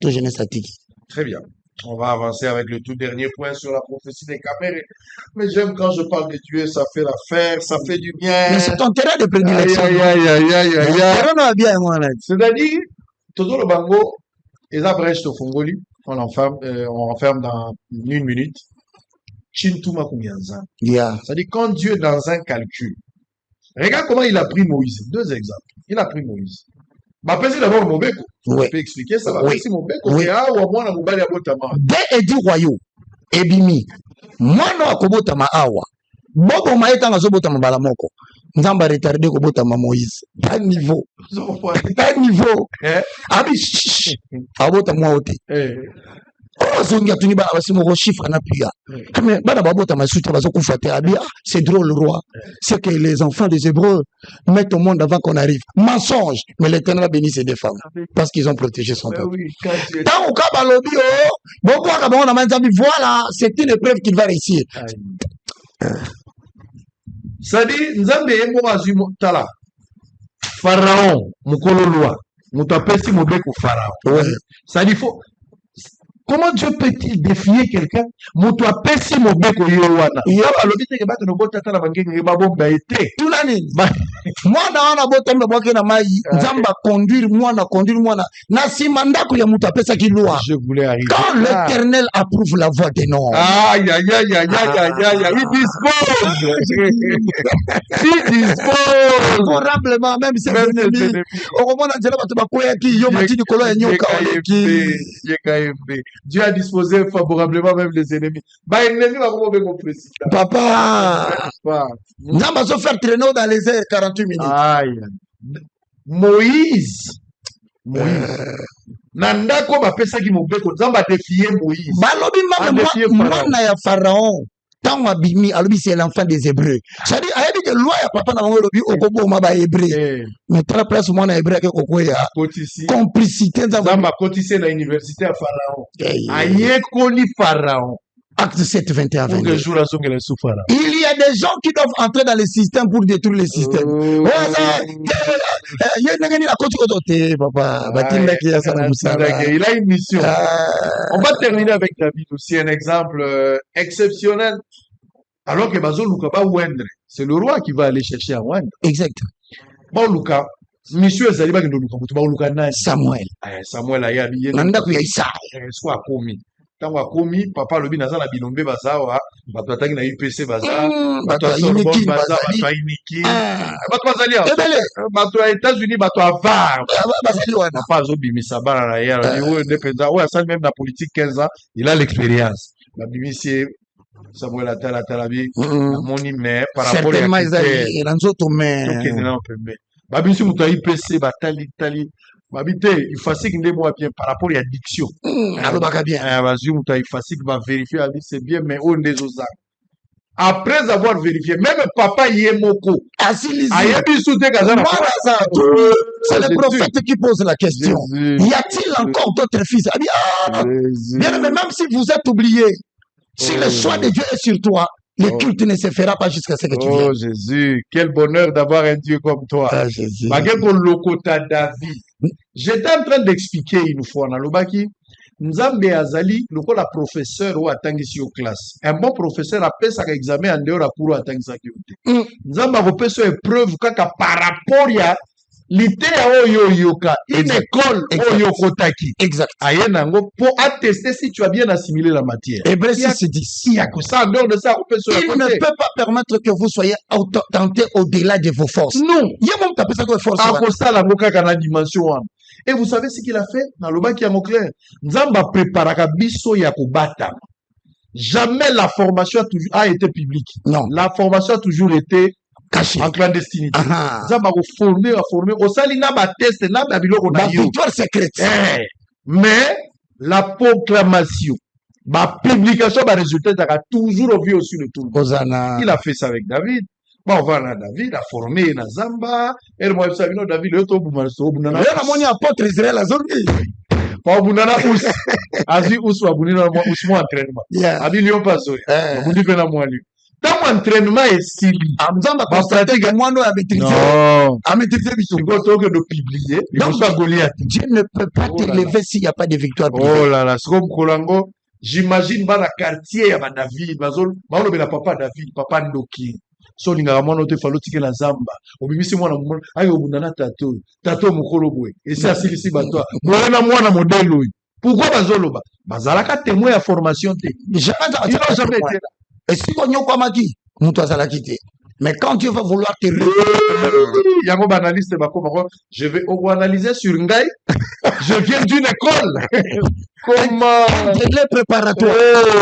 to jeunesse atiki. Très bien. On va avancer avec le tout dernier point sur la prophétie des Camérés. Mais j'aime quand je parle de Dieu, ça fait l'affaire, ça fait du bien. Mais c'est ton terrain de prédilection. C'est-à-dire, toujours le bango, et ça brèche au Fongoli, on enferme dans 1 minute. Chintuma Kumianza. C'est-à-dire, quand Dieu est dans un calcul, regarde comment il a pris Moïse. 2 exemples. Il a pris Moïse. Bah, peut d'abord Mobeko. Oui. Je peux expliquer ça. Oui. Mobeko. Oui. Dès Edi Royo, Ebimi, moi non akobotama awa. Bobo maeta ngazobotama balamoko. Nzamba retardé kobotama Moïse. Pas de niveau. Pas de niveau. Abi abotama ote. C'est drôle, roi. C'est que les enfants des Hébreux mettent au monde avant qu'on arrive. Mensonge. Mais l'Éternel a béni ses 2 femmes. Parce qu'ils ont protégé son peuple. Voilà, c'est une épreuve qu'il va réussir. Ça dit, Nzambe Emo Azumo Tala. Pharaon, Mukolo Loi. Moutapesi Mobeko Pharaon. Ça dit, faut. Comment Dieu peut-il défier quelqu'un? Moto apesi mobeko yowana. Alobi te ke bato no bota tala bangenge ba bomba été. Tulani. Moi na bota mba boke na mai. Nzamba conduire moi na na simandako ya moto apesa ki loi. Je voulais arriver. Quand l'Éternel approuve la voix des noms. Aïe aïe aïe aïe aïe aïe aïe. Il dispose. Il dispose. Favorablement même ses ennemis. Au moment où Angela bato bakoya ki yo matini kolo ya nyoka ki. Dieu a disposé favorablement même les ennemis. Bah, ennemi va comment mon président. Papa. N'a pas faire traîner dans les airs 48 minutes. Aïe. Moïse. Nanda ko ba pesa ki mobeko nzamba défier Moïse. Balobi mama na ya Pharaon. Tant abimi alobi c'est l'enfant des Hébreux. C'est-à-dire ayabi de loi ya papa na lobi okobo ma ba Hébreu. Mais très place moi na Hébreu ke kokoya. Complicité nzamba kotisi na université à Pharaon. Aye koni Pharaon. Acte 7, 21, 22. Il y a des gens qui doivent entrer dans le système pour détruire le système. Il a une mission. On va terminer avec David aussi, un exemple exceptionnel. Alors que Bazo Luka va Wendre, c'est le roi qui va aller chercher à Wendre. Exact. Bon, Luka, monsieur Zaliba qui Luka, Samuel. Samuel a habillé. Nanda Kuyaisa. Soit commis. Tango akomi papa lobi naza na bilombe bazawa bato ataki na UPC baza bato Sorbonne baza bato Iniki bato bazali bato ya États-Unis bato avar bazali wana papa azobimisa bana na ye oyo nde penza oyo asali même na politique 15 ans il a l'expérience babimisi Samuel atala talabi amoni mais par rapport certainement ezali na nzoto mais babimisi moto ya UPC batali tali Babité, il faut que moi bien par rapport à l'addiction. Alors, bien. Vas-y, il faut vérifier, c'est bien, mais on est aux actes. Après avoir vérifié, même papa Yemoko, Asilizi. Ayebi Soute Kazana. C'est le prophète qui pose la question. Jésus. Y a-t-il encore d'autres fils? Ah, Jésus. bien, mais même si vous êtes oublié, si le choix de Dieu est sur toi, le culte ne se fera pas jusqu'à ce que tu viennes. Oh Jésus, quel bonheur d'avoir un Dieu comme toi. Ah, Jésus. Bagay pour Lokota David. J'étais en train d'expliquer une fois dans Lobaki. Nzambe azali lokola professeur ou atangisi yo classe. Un bon professeur apesa ka examen en dehors akuru atangisa ki yote. Nzambe akopesa épreuve kaka par rapport ya lite ya oyo yoka une école oyo kotaki. Exact. Aye nango pour attester si tu as bien assimilé la matière. Hébreux 6:10. Il y a que ça en dehors de ça akopesa Il ne peut pas permettre que vous soyez tentés au-delà de vos forces. Non. Il y a même tapé ça comme force. Akosala ngo kaka na dimension wana. Et vous savez ce qu'il a fait dans le bac qui est clair. Nzamba préparaka biso ya kobata. Jamais la formation a été publique. Non. La formation a toujours été cachée en clandestinité. Nzamba a formé. Au sali na ba test na ba biloko na yo. Victoire secrète. Mais la proclamation, la publication, le résultat a toujours vu au-dessus de tout. Il a fait ça avec David. Bon, on va là, David a formé na Zamba. Et moi, je sais que David, il est au bout de la mon apôtre Israël a zorgi. Pas au bout de la ous. Azi ous ou abou na moi entraînement. Abi lion pas so. Vous dites na moi lui. Dans mon entraînement est sili. Amzamba constaté que moi non a maîtrisé. Non. A maîtrisé biso. Il faut que de publier. Il faut pas Goliath. Dieu ne peut pas te lever s'il n'y a pas de victoire. Oh là là, c'est comme Kolango. J'imagine dans la quartier à David, bazol, ba le papa David, papa Ndoki. So lingaka mwana ote falo tike na zamba obimisi mwana mwana ayo obundana tato mokolo boye esi asilisi bato mwana mwana modèle oyo pourquoi bazoloba bazalaka témoin ya formation te jamais été là et si on yokwamaki muto azalaki te mais quand Dieu va vouloir te yango banaliste bakoma je vais analyser sur ngai je viens d'une école comment les préparatoires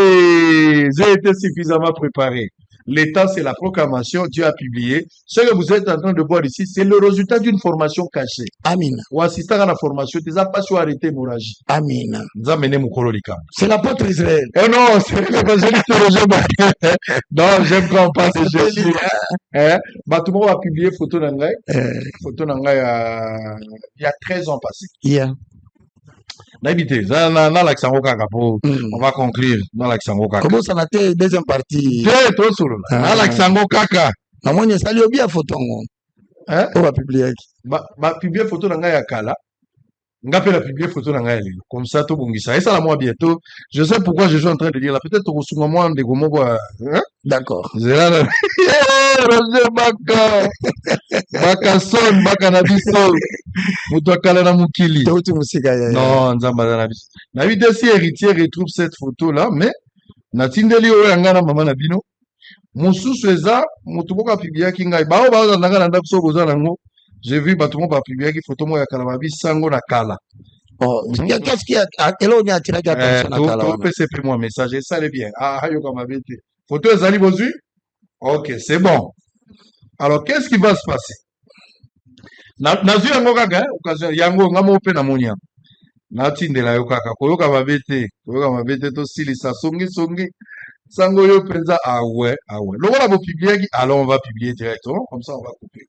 j'ai été suffisamment préparé. L'État, c'est la proclamation, Dieu a publié. Ce que vous êtes en train de voir ici, c'est le résultat d'une formation cachée. Amen. Ou assistant à la formation, tu n'as pas su arrêter l'hémorragie. Amen. C'est l'apôtre Israël. Oh non, c'est l'évangéliste Roger. Non, j'aime quand on parle de Jésus. Bah, tout le monde a publié photo d'Angaï. Photo d'Angaï, il y a 13 ans passés. Yeah. On va conclure dans l'accent kaka. Comment ça n'a été deuxième partie? Trop solo. Dans l'accent kaka. Na moni sali obia photo ngo. On va publier. Ba publier photo na ngai ya kala. Nga la publier photo na ngai lelo. Comme ça to bongisa. Et ça la moi bientôt. Je sais pourquoi je suis en train de dire là. Peut-être au sunga moi de gomo quoi. D'accord. Zela. Roger Baka. Baka son, Baka na biso. Muto kala na mukili. Non, nzamba na biso. Na vidéo si héritier retrouve cette photo là, mais na tindeli oyo yanga na mama na bino. Mosusu eza mutu boka publier ki ngai. Bao bao na ngana ndako so boza nango. J'ai vu bato mo ba publier ki photo mo ya kala babi sango na kala. Oh, qu'est-ce qu'il y a? Elo ni attiré attention na kala. On peut s'éprimer mon message, ça allait bien. Ah, yo comme avait été. Photo ezali bozu? OK, c'est bon. Alors, qu'est-ce qui va se passer? Nazu yango kaka, occasion yango ngamo pe na monia. Na tindela yo kaka, koyoka mabete to silisa songi. Sango yo penza ah ouais. Lokola bo publier, alors on va publier directement, comme ça on va couper.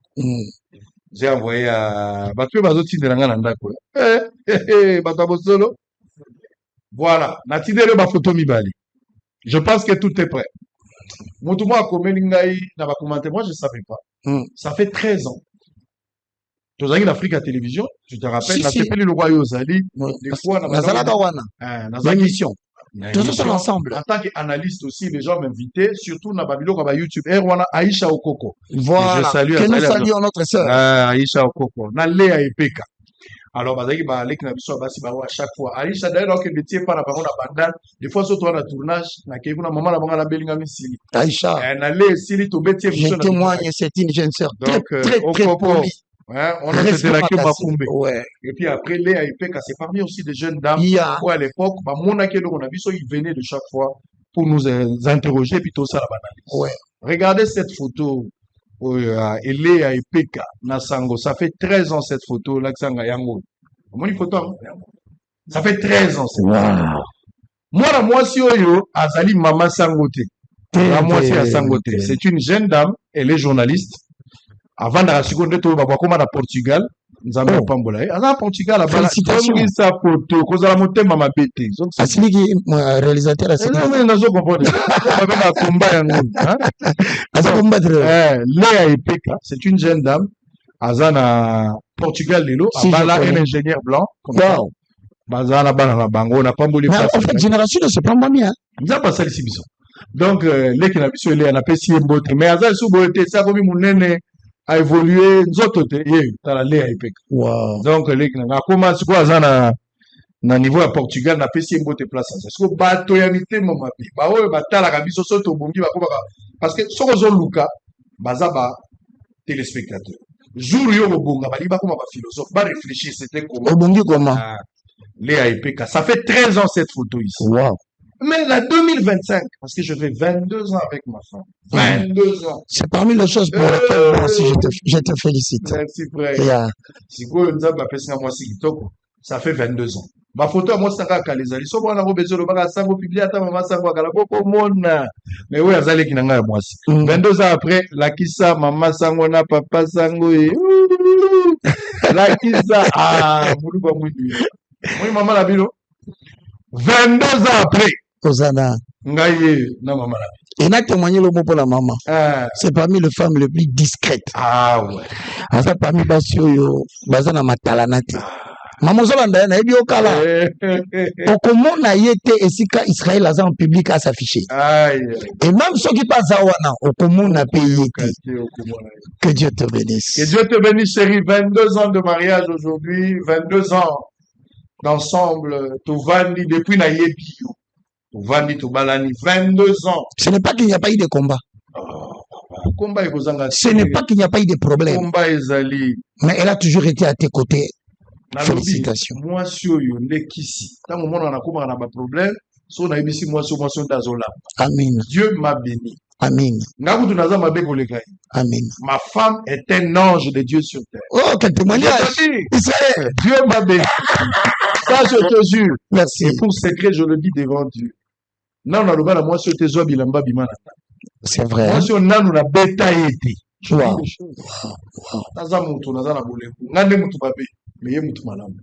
J'ai envoyé à Batu bazo tindela nga na ndako. Batabo solo. Voilà, na tindela ba photo mibali. Je pense que tout est prêt. Moi, moi, je ne savais pas. Ça fait 13 ans. Tu as l'Afrique à télévision, tu te rappelles, si. le roi Yozali, des fois, dans la mission. Tout ça ensemble. En tant qu'analyste aussi, les gens m'invitaient, surtout dans Babylone, à YouTube. Aïcha Okoko. Voilà. Que nous saluons notre sœur. Aïcha Okoko. Nalé à Epeka. Alors, à chaque fois. Aïcha, d'ailleurs, que ne tient pas la parole à Bandal. Des fois, surtout à tournage, na kevuna maman la banga la belinga misili. Aïcha. Nalé, sili, to betier, je témoigne, c'est une jeune sœur. Très polie. On a fait la queue Bakoumbe. Ouais. Et puis après, Léa Ipeka, c'est parmi aussi des jeunes dames. À l'époque, mon accueil, on a vu ça, ils venaient de chaque fois pour nous interroger, puis tout ça, la banalité. Ouais. Regardez cette photo. Léa Ipeka, Nasango. Ça fait 13 ans cette photo, Laksanga Yango. Mon photo, ça fait 13 ans. Wow. Moi, si Oyo, Azali Mama Sangote. La moitié à Sangote. C'est une jeune dame, elle est journaliste. Avant de la seconde, tu vas comme à Portugal. Nous avons Pambola. À Portugal, la Félicitations. sa photo, cause la montée mama pété. Asiliki réalisateur à Non, mais nous avons compris. On va un combat en Léa Epeka, c'est une jeune dame. Azana Portugal Lilo, Abala un ingénieur blanc. Wow. Bazana Bana Bango, on n'a pas voulu passer. En fait, génération, c'est pas moi bien. Nous avons passé ici, bisous. Donc, les qui n'ont pas on a pas si mbote. Mais Azana sous beauté, ça comme mon nene a évolué. Nous autres, dans la Léa Epeka. Wow. Donc, les qui n'ont commencé quoi, Azana, na niveau à Portugal, n'a pas si mbote place. Parce que bateau yamité, mon mapi. Bah ouais, bah t'as la gabiso soto bongi, bah quoi, parce que sur le Luka, bazaba téléspectateur. Jour yo bonga, bah liba comme un philosophe, bah réfléchir, c'était comment. Bongi comment? Léa Epeka. Ça fait 13 ans cette photo ici. Wow. Mais la 2025, parce que je fais 22 ans avec ma femme. 22 ans. C'est parmi les choses pour lesquelles moi aussi je te félicite. Merci frère. Si vous ça fait 22 ans. Ma photo, moi, c'est un cas les alliés. Soit on a besoin de faire ça, publier à maman, ça va beaucoup monde. Mais oui, azali qui n'a pas moi. 22 ans après, la kissa, maman, sangona, papa, sango, la kissa, vous le voyez. Oui, maman, la bilo. 22 ans après. Kozana. Ngaye, non, maman. Et n'a témoigné le mot pour la maman. C'est parmi les femmes les plus discrètes. Ah ouais. Ça parmi Basio yo, Bazana Matalanate. Maman Zolanda na ebi okala. Okomona yete esika Israël aza en public à s'afficher. Et même ceux qui passent à Wana, okomona payete. Que Dieu te bénisse. Que Dieu te bénisse, chérie. 22 ans de mariage aujourd'hui, 22 ans d'ensemble, Tovandi depuis na yebi yo. Tovandi Tobalani, 22 ans. Ce n'est pas qu'il n'y a pas eu de combat. Ce n'est pas qu'il n'y a pas eu de problème. Mais elle a toujours été à tes côtés. Félicitations. Moi, si yo ndekisi. Tant que on a comme un problème, so na ibisi moi so dazola. Amen. Dieu m'a béni. Amen. Amen. Ma femme est un ange de Dieu sur terre. Oh, quel témoignage. Israël, Dieu m'a béni. Ça, je te jure. Merci. Et pour secret, je le dis devant Dieu. Non, on a le moi sur tes hommes, il en bimana. C'est vrai. Moi, si on a nous la bêta été. Wow. Mais il mutu malamu.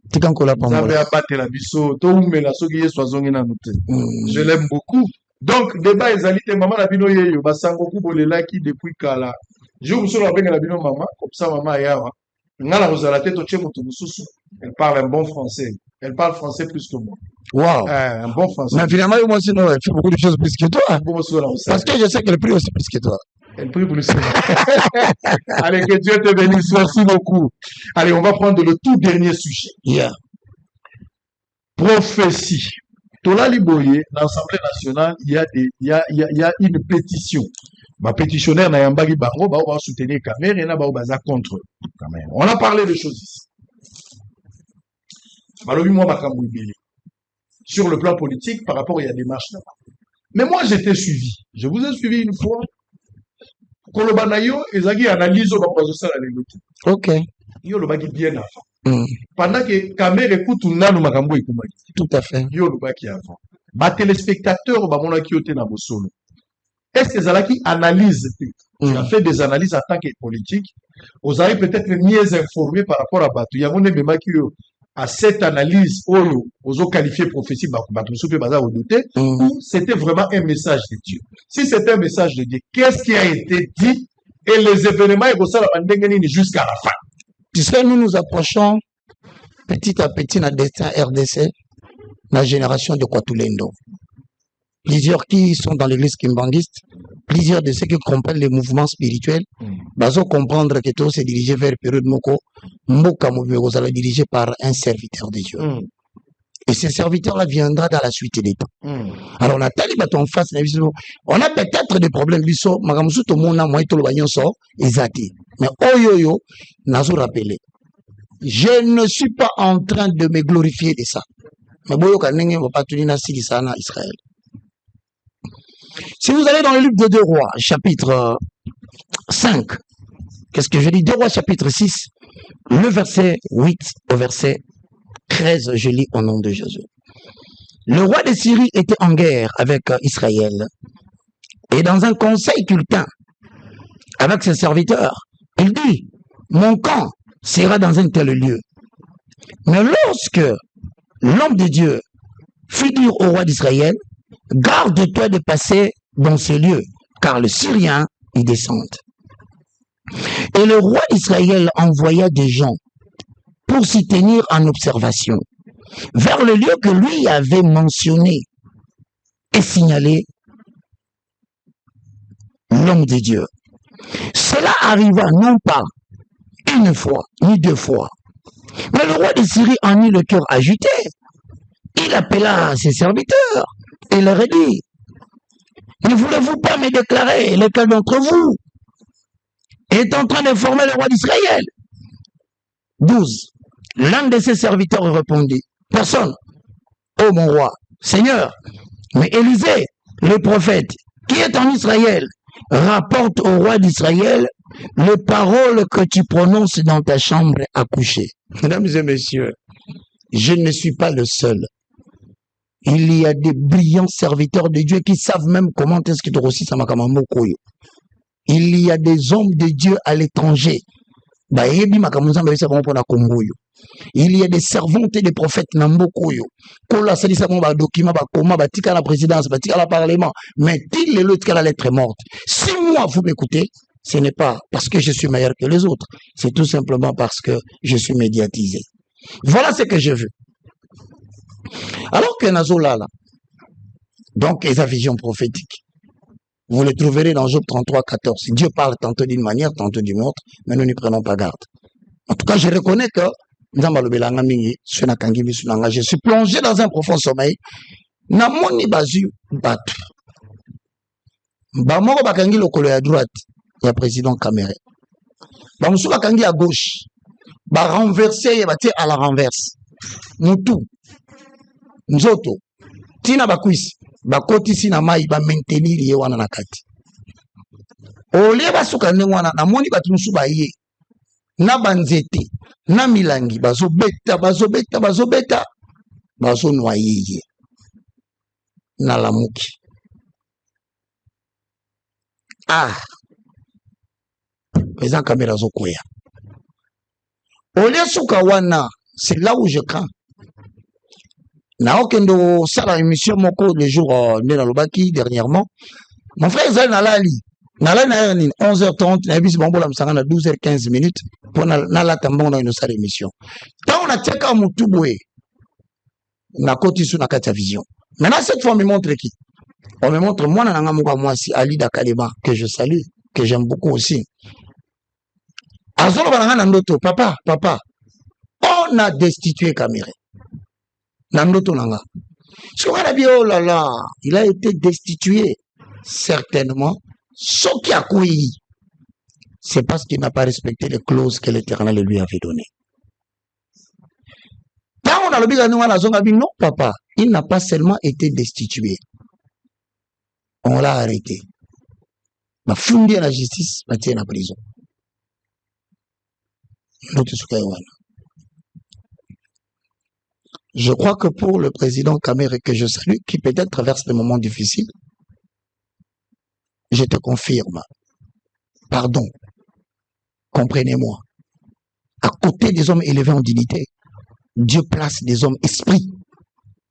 Je l'aime beaucoup. Donc, débat ezalité, maman la bino yeyo, basango kubolela qui depuis kala. Je vous souhaite la benga la bino maman, comme ça maman ayawa. Ngala rozala tête oche mutu mususu. Elle parle un bon français. Elle parle français plus que moi. Wow. Un bon français. Mais finalement, moi aussi, non, elle fait beaucoup de choses plus que toi. Parce que je sais qu'elle prie aussi plus que toi. Elle prie plus que moi. Allez, que Dieu te bénisse. Merci beaucoup. Allez, on va prendre le tout dernier sujet. Yeah. Prophétie. Tola Liboye, l'Assemblée nationale, il y a une pétition. Ma pétitionnaire n'a pas bango, va soutenir Kamer et n'a pas contre Kamer. On a parlé de choses ici. Sur le plan politique, par rapport à la démarche là-bas. Mais moi, j'étais suivi. Je vous ai suivi une fois. Kolobanayo, Ezagi analyse au bas ça la négociation. Ok. Yo le baki bien avant. Pendant que Kamer écoute nanu makambo ikumaki. Tout à fait. Yo le baki avant. Ba téléspectateur ba mona ki ote na bosolo. Est-ce que Zalaki analyse? Tu as fait des analyses en tant que politique. Vous avez peut-être mieux informé par rapport à Batu. Yamone Memaki à cette analyse, aux qualifiés prophétie, ou c'était vraiment un message de Dieu. Si c'était un message de Dieu, qu'est-ce qui a été dit et les événements jusqu'à la fin? Tu sais, nous nous approchons petit à petit dans le destin RDC, la génération de Kwatulendo. Plusieurs qui sont dans l'église kimbangiste, plusieurs de ceux qui comprennent les mouvements spirituels, ils comprendre que tout s'est dirigé vers période Moko, Moka Moubego sera dirigé par un serviteur de Dieu. Et ce serviteur-là viendra dans la suite des temps. Alors on a tellement en face, on a peut-être des problèmes, Magamusu to mona moi to le bagnon sort, ezati. Mais oyoyo, nazo rappelé. Je ne suis pas en train de me glorifier de ça. Mais boyo kanenge va pas tenir na silisana Israël. Si vous allez dans le livre de 2 Rois, chapitre 5, qu'est-ce que je dis? 2 Rois, chapitre 6, le verset 8 au verset 13, je lis au nom de Jésus. Le roi de Syrie était en guerre avec Israël. Et dans un conseil qu'il tint avec ses serviteurs, il dit, mon camp sera dans un tel lieu. Mais lorsque l'homme de Dieu fit dire au roi d'Israël, garde-toi de passer dans ces lieux, car les Syriens y descendent. Et le roi d'Israël envoya des gens pour s'y tenir en observation vers le lieu que lui avait mentionné et signalé l'homme de Dieu. Cela arriva non pas une fois, ni deux fois, mais le roi de Syrie en eut le cœur agité. Il appela ses serviteurs et leur dit, ne voulez-vous pas me déclarer lequel d'entre vous est en train de former le roi d'Israël? 12. L'un de ses serviteurs répondit, personne. Ô mon roi, Seigneur, mais Élisée, le prophète, qui est en Israël, rapporte au roi d'Israël les paroles que tu prononces dans ta chambre à coucher. Mesdames et messieurs, je ne suis pas le seul. Il y a des brillants serviteurs de Dieu qui savent même comment est-ce qu'ils aussi ça. Il y a des hommes de Dieu à l'étranger. Il y a des servantes et des prophètes Nambokoyo. Kola salisa mon document koma batika la présidence, batika la parlement, mais il est l'autre qui la lettre est morte. Si moi vous m'écoutez, ce n'est pas parce que je suis meilleur que les autres, c'est tout simplement parce que je suis médiatisé. Voilà ce que je veux. Alors que Nazola là, donc les vision prophétique, vous le trouverez dans Job 33, 14. Dieu parle tantôt d'une manière, tantôt d'une autre, mais nous n'y prenons pas garde. En tout cas, je reconnais que je suis plongé dans un profond sommeil. Namoni bazu batu. Bamoko bakangi lokolo à droite, il y a président Kamere. Bamusu bakangi à gauche. Ba renverser, bati à la renverse. Mutu. Nzoto. Tina bakwisi. Bakoti sina mai ba maintenir ye wana nakati. Olie basuka ndenge wana namoni batu musu ba ye. Na banzete, na milangi, bazobeta, bazo noyer na lamuki. Ah, président Kamera Zokoya. Olia Sukawana, c'est là où je crains. Na okendo sala émission moko le jour Nena Lobaki dernièrement. Mon frère Zal Nalali. Nala 11h30, na bis bombo la msanga 12h15 minutes pour nala tambon na une salle émission. Tant on a tcheka mutubwe na koti sous na kati vision. Maintenant cette fois on me montre qui? On me montre moi na ngamuka moi si Ali Dakalema que je salue, que j'aime beaucoup aussi. Azolo bananga ndoto papa. On a destitué Kamere. Nandoto nanga. Ce qu'on a dit oh là là, il a été destitué certainement. Ce qui a couillé, c'est parce qu'il n'a pas respecté les clauses que l'Éternel lui avait données. Quand on a le bilan, non, papa, il n'a pas seulement été destitué. On l'a arrêté. Il a fondé la justice, il a tiré la prison. Je crois que pour le président Kamere que je salue, qui peut-être traverse des moments difficiles, je te confirme, pardon, comprenez-moi, à côté des hommes élevés en dignité, Dieu place des hommes esprits.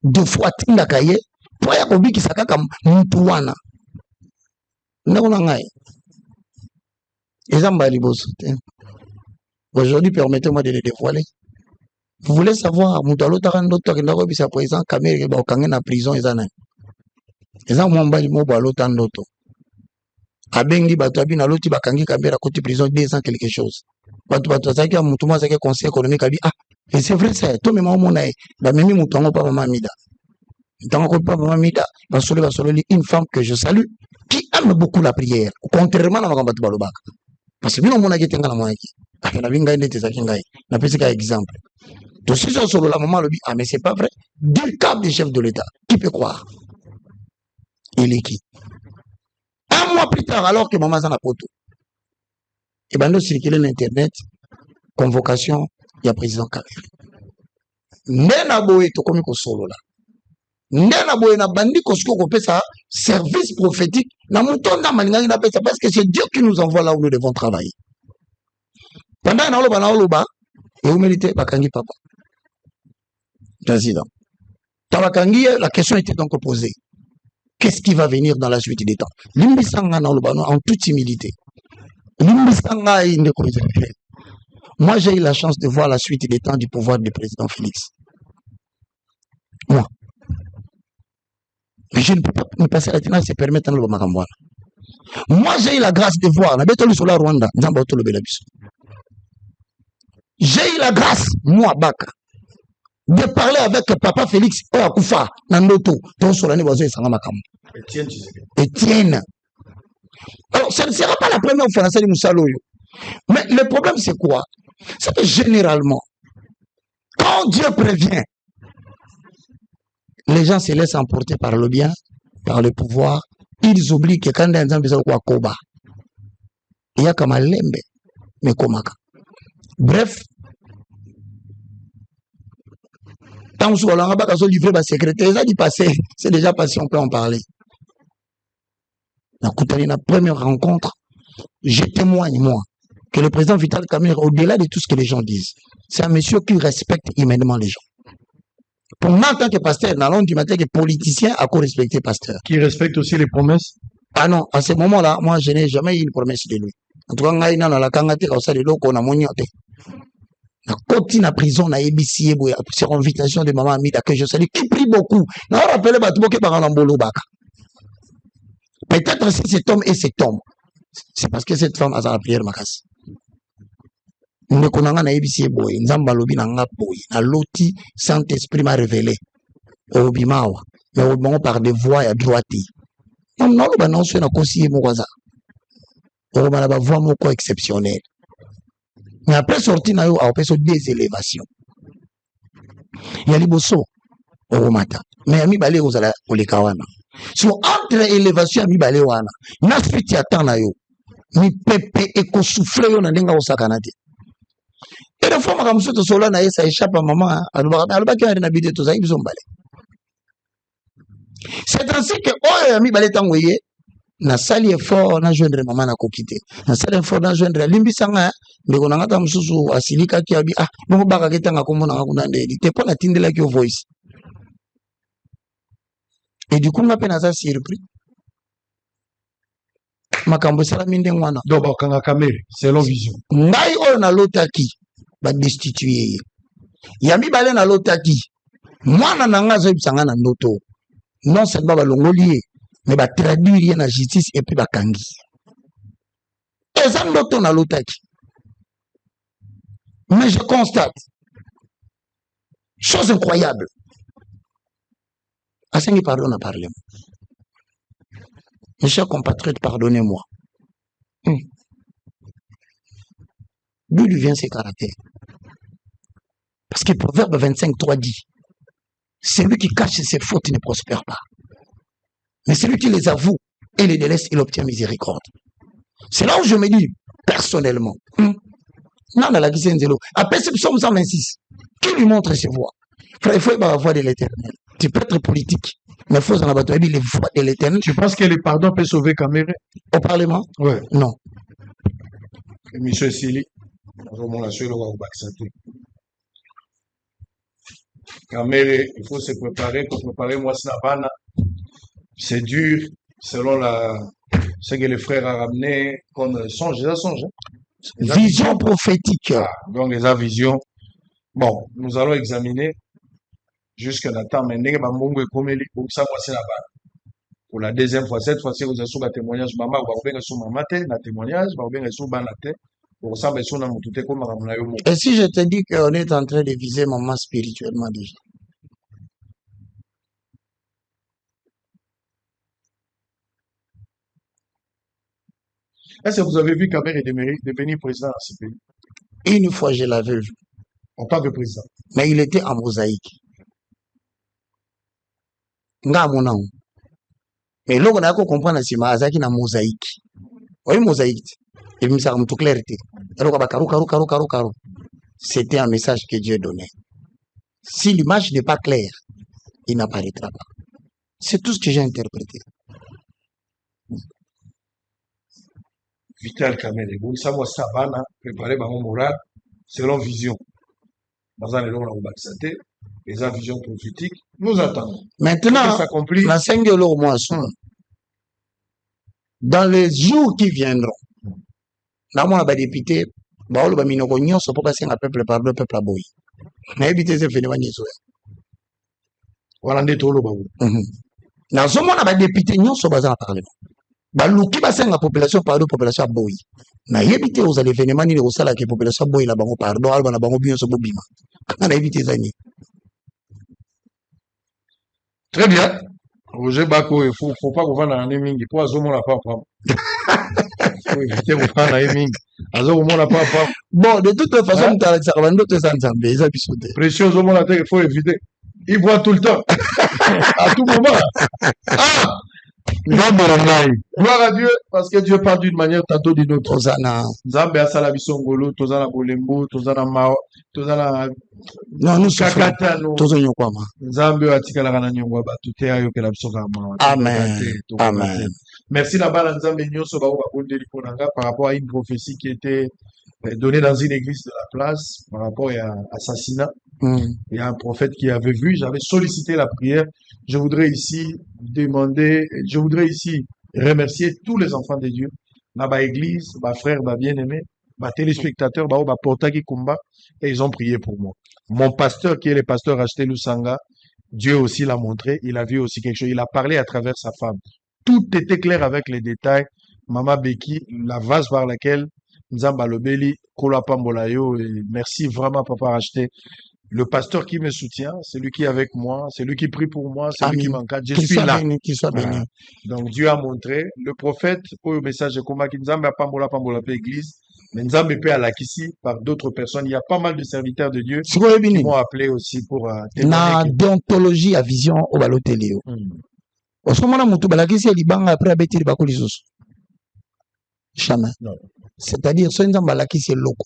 Deux fois, Tindakaye, pour Yakobi qui s'accorde comme Moutouana. Aujourd'hui, permettez-moi de les dévoiler. Vous voulez savoir, Moutalo Tarando, Takindako, sa président, Kamere, Bakangen en prison, ils en ont. Ils ont Mambali Mobalo Tandoto. Abengi batabi na loti bakangi Kamera côté prison 2 ans quelque chose. Batu zaki mutuma zaki conseil économique abi ah et c'est vrai ça to mema mona ba memi mutango pa mama mida. Mutango ko pa mama mida basolo une femme que je salue qui aime beaucoup la prière contrairement à makamba balobaka. Parce que bino mona ketenga na mwana ki. Na binga ndete zaki ngai. Na pesi ka exemple. De ce genre solo la maman lobi ah mais c'est pas vrai. Du cap du chef de l'État. Qui peut croire? Il est qui? Un mois plus tard, alors que maman s'en a poto, et ben nous circuler l'internet, convocation, il y a président Kamere. Nena boé to komi ko solo là. Ndena boye na bandi kosko kopesa service prophétique na mutonda malingangi na pesa parce que c'est Dieu qui nous envoie là où nous devons travailler. Pendant na oloba et vous méritez bakangi papa. Président. Tabakangi, la question était donc posée. Qu'est-ce qui va venir dans la suite des temps? Limbisanga na oloba en toute humilité. Limbisanga inde ko. Moi j'ai eu la chance de voir la suite des temps du pouvoir du président Félix. Moi. Mais je ne peux pas me passer la tenance et permettre de le. Moi, j'ai eu la grâce de voir. Rwanda. J'ai eu la grâce, moi, Baka, de parler avec papa Félix Ouakoufa, Nandoto, Etienne. Alors, ça ne sera pas la première fois que nous allons. Mais le problème, c'est quoi? C'est que généralement, quand Dieu prévient, les gens se laissent emporter par le bien, par le pouvoir. Ils oublient que quand ils ont besoin de Koba, il y a comme un lembe, mais komaka. Bref, tant que on a livré ma secrétaire, ça dit passé, c'est déjà passé, on peut en parler. La première rencontre, je témoigne, moi, que le président Vital Kamerhe, au-delà de tout ce que les gens disent, c'est un monsieur qui respecte humainement les gens. Pour moi, en tant que pasteur, dans l'ordre du matin, que politicien, à quoi respecter pasteur? Qui respecte aussi les promesses? Ah non, à ce moment-là, moi, je n'ai jamais eu une promesse de lui. En tout cas, on a la kangate, on a le loco, on a monioté. La côté na prison, na ABC, sur invitation de maman Amida, que je salue, qui prie beaucoup. On a rappelé Batouboké par un ambolo baka. Peut-être si cet homme est cet homme, c'est parce que cette femme a sa prière makas. Nous connaissons na ABC boy, nzamba lobi na nga boy, na loti Saint-Esprit m'a révélé. Au bimawa, mais au moment par des voies à droite. Non, non, ben non, c'est un conseiller mouraza. On va la voix moko exceptionnelle. Mais après sortir na yo, on peut des élévations. Il y a les bosso au matin. Mais ami balé aux ala au lekawana. So entre élévation ami balé wana, na suite ya temps na yo. Mi pepe eko souffler yo na ndenga osakanate. Et la fois, je suis allé à ça échappe à maman. C'est ainsi que, oh, ami, balé tangoye, na sali effort, na joindre maman na kokite. Na sali effort, na joindre limbisanga, mais on a un mususu asilika qui a dit, ah, bon, baka ketanga komona ngakuna ndeli. T'es pas la tindela qui au voice. Et du coup, on a peine à ça surpris. Makambo sala minde ngwana. Donc, Kanga Kamerhe, selon vision. Ngai o na lotaki. Ba destituer yami balé na lotaki mwana nanga zo bisanga na ndoto non seulement ba longolier mais ba traduire na justice et puis ba kangi et ça ndoto na lotaki mais je constate chose incroyable asengi pardon à parler mes chers compatriotes pardonnez-moi d'où lui vient ces caractères? Parce que Proverbe 25:3 dit, celui qui cache ses fautes ne prospère pas. Mais celui qui les avoue et les délaisse, il obtient miséricorde. C'est là où je me dis, personnellement, non, la Guizenzelo, après ce psaume 126, qui lui montre ses voies? Frère, il faut avoir la voix de l'éternel. Tu peux être politique, mais il faut en abattre les voix de l'éternel. Tu penses que le pardon peut sauver Kamerhe? Au Parlement? Oui. Non. Monsieur Sili, Kamerhe, il faut se préparer pour préparer moi Snapana. C'est dur, selon ce que les frères ont ramené comme songe, ça songe. Vision prophétique. Ah, donc les visions. Bon, nous allons examiner jusqu'à la temps, mais pour la deuxième fois, cette fois-ci, vous avez un témoignage, maman, vous avez un témoignage, vous avez un et si je te dis qu'on est en train de viser maman spirituellement déjà? Est-ce que vous avez vu Kamerhe devenir président dans ce pays? Une fois, je l'avais vu. En tant que président. Mais il était en mosaïque. Nga mon nom. Mais là, on a compris que c'est Mazaki na mosaïque. Oui, mosaïque. Et me ça comme toute clarté. C'était un message que Dieu donnait. Si l'image n'est pas claire, il n'apparaîtra pas. C'est tout ce que j'ai interprété. Vital Kamel, et ça, moi, Sabana, préparer mon moral, selon vision. Dans un élan, on va les vision prophétique, nous attendons. Maintenant, la 5 de l'eau, moi, dans les jours qui viendront, là, moi, on va député, on va minoko nyonso pour passer un peuple par le peuple à boy. Mais éviter ces phénomènes. Voilà, on est tout le monde. Dans ce moment, on va député nyonso basé en parlement. Baluki passer la population par la population à boy. Na éviter aux événements ni aux salles que la population boy la bango pardon, alba na bango bien so bobima. On a évité ça ni. Très bien. Roger Bako, il faut pas qu'on va dans les mingi. Pour azomo la pas prendre. Faut éviter qu'on va dans les mingi. Azomo la pas prendre. Bon, de toute façon, tu as ça va nous te sentir ça bisouté. Précieux azomo la terre, il faut éviter. Il boit tout le temps. À tout moment. Ah! Gloire à Dieu, parce que Dieu parle d'une manière tantôt d'une autre. Tozana. Nzambe asala bisongolo, tozana bolembo, tozana mao, tozana non nous kakata no. Tozonyo kwama. Nzambe atikala kana nyongwa batu te ayo kela bisoka mao. Amen. Amen. Merci la bala Nzambe nyonso ba bondeli ponanga par rapport à une prophétie qui était donnée dans une église de la place par rapport à assassinat. Il y a un prophète qui avait vu, j'avais sollicité la prière. Je voudrais ici remercier tous les enfants de Dieu, ma église, ma frère, ma bien-aimé, ma téléspectateur, ma porta qui combat, et ils ont prié pour moi. Mon pasteur, qui est le pasteur Acheté Lusanga, Dieu aussi l'a montré, il a vu aussi quelque chose, il a parlé à travers sa femme. Tout était clair avec les détails. Mama Beki, la vase par laquelle Nzamba Lobeli, Kola Pambolayo, et merci vraiment, papa Acheté. Le pasteur qui me soutient, c'est lui qui est avec moi, c'est lui qui prie pour moi, c'est lui qui m'encadre. Je suis là. Qu'il soit béni. Donc Dieu a montré, le prophète, au message de combat, qui Nzambe a Pambola église, mais Nzambe peut à l'Akissi par d'autres personnes. Il y a pas mal de serviteurs de Dieu qui m'ont appelé aussi pour témoigner. Na déontologie à vision au balotelio. Au ce moment-là, Moutou Balakissi a dit bang après abeti bakoli soso. Jamais. C'est-à-dire, ce Nzambe Balakissi est loco.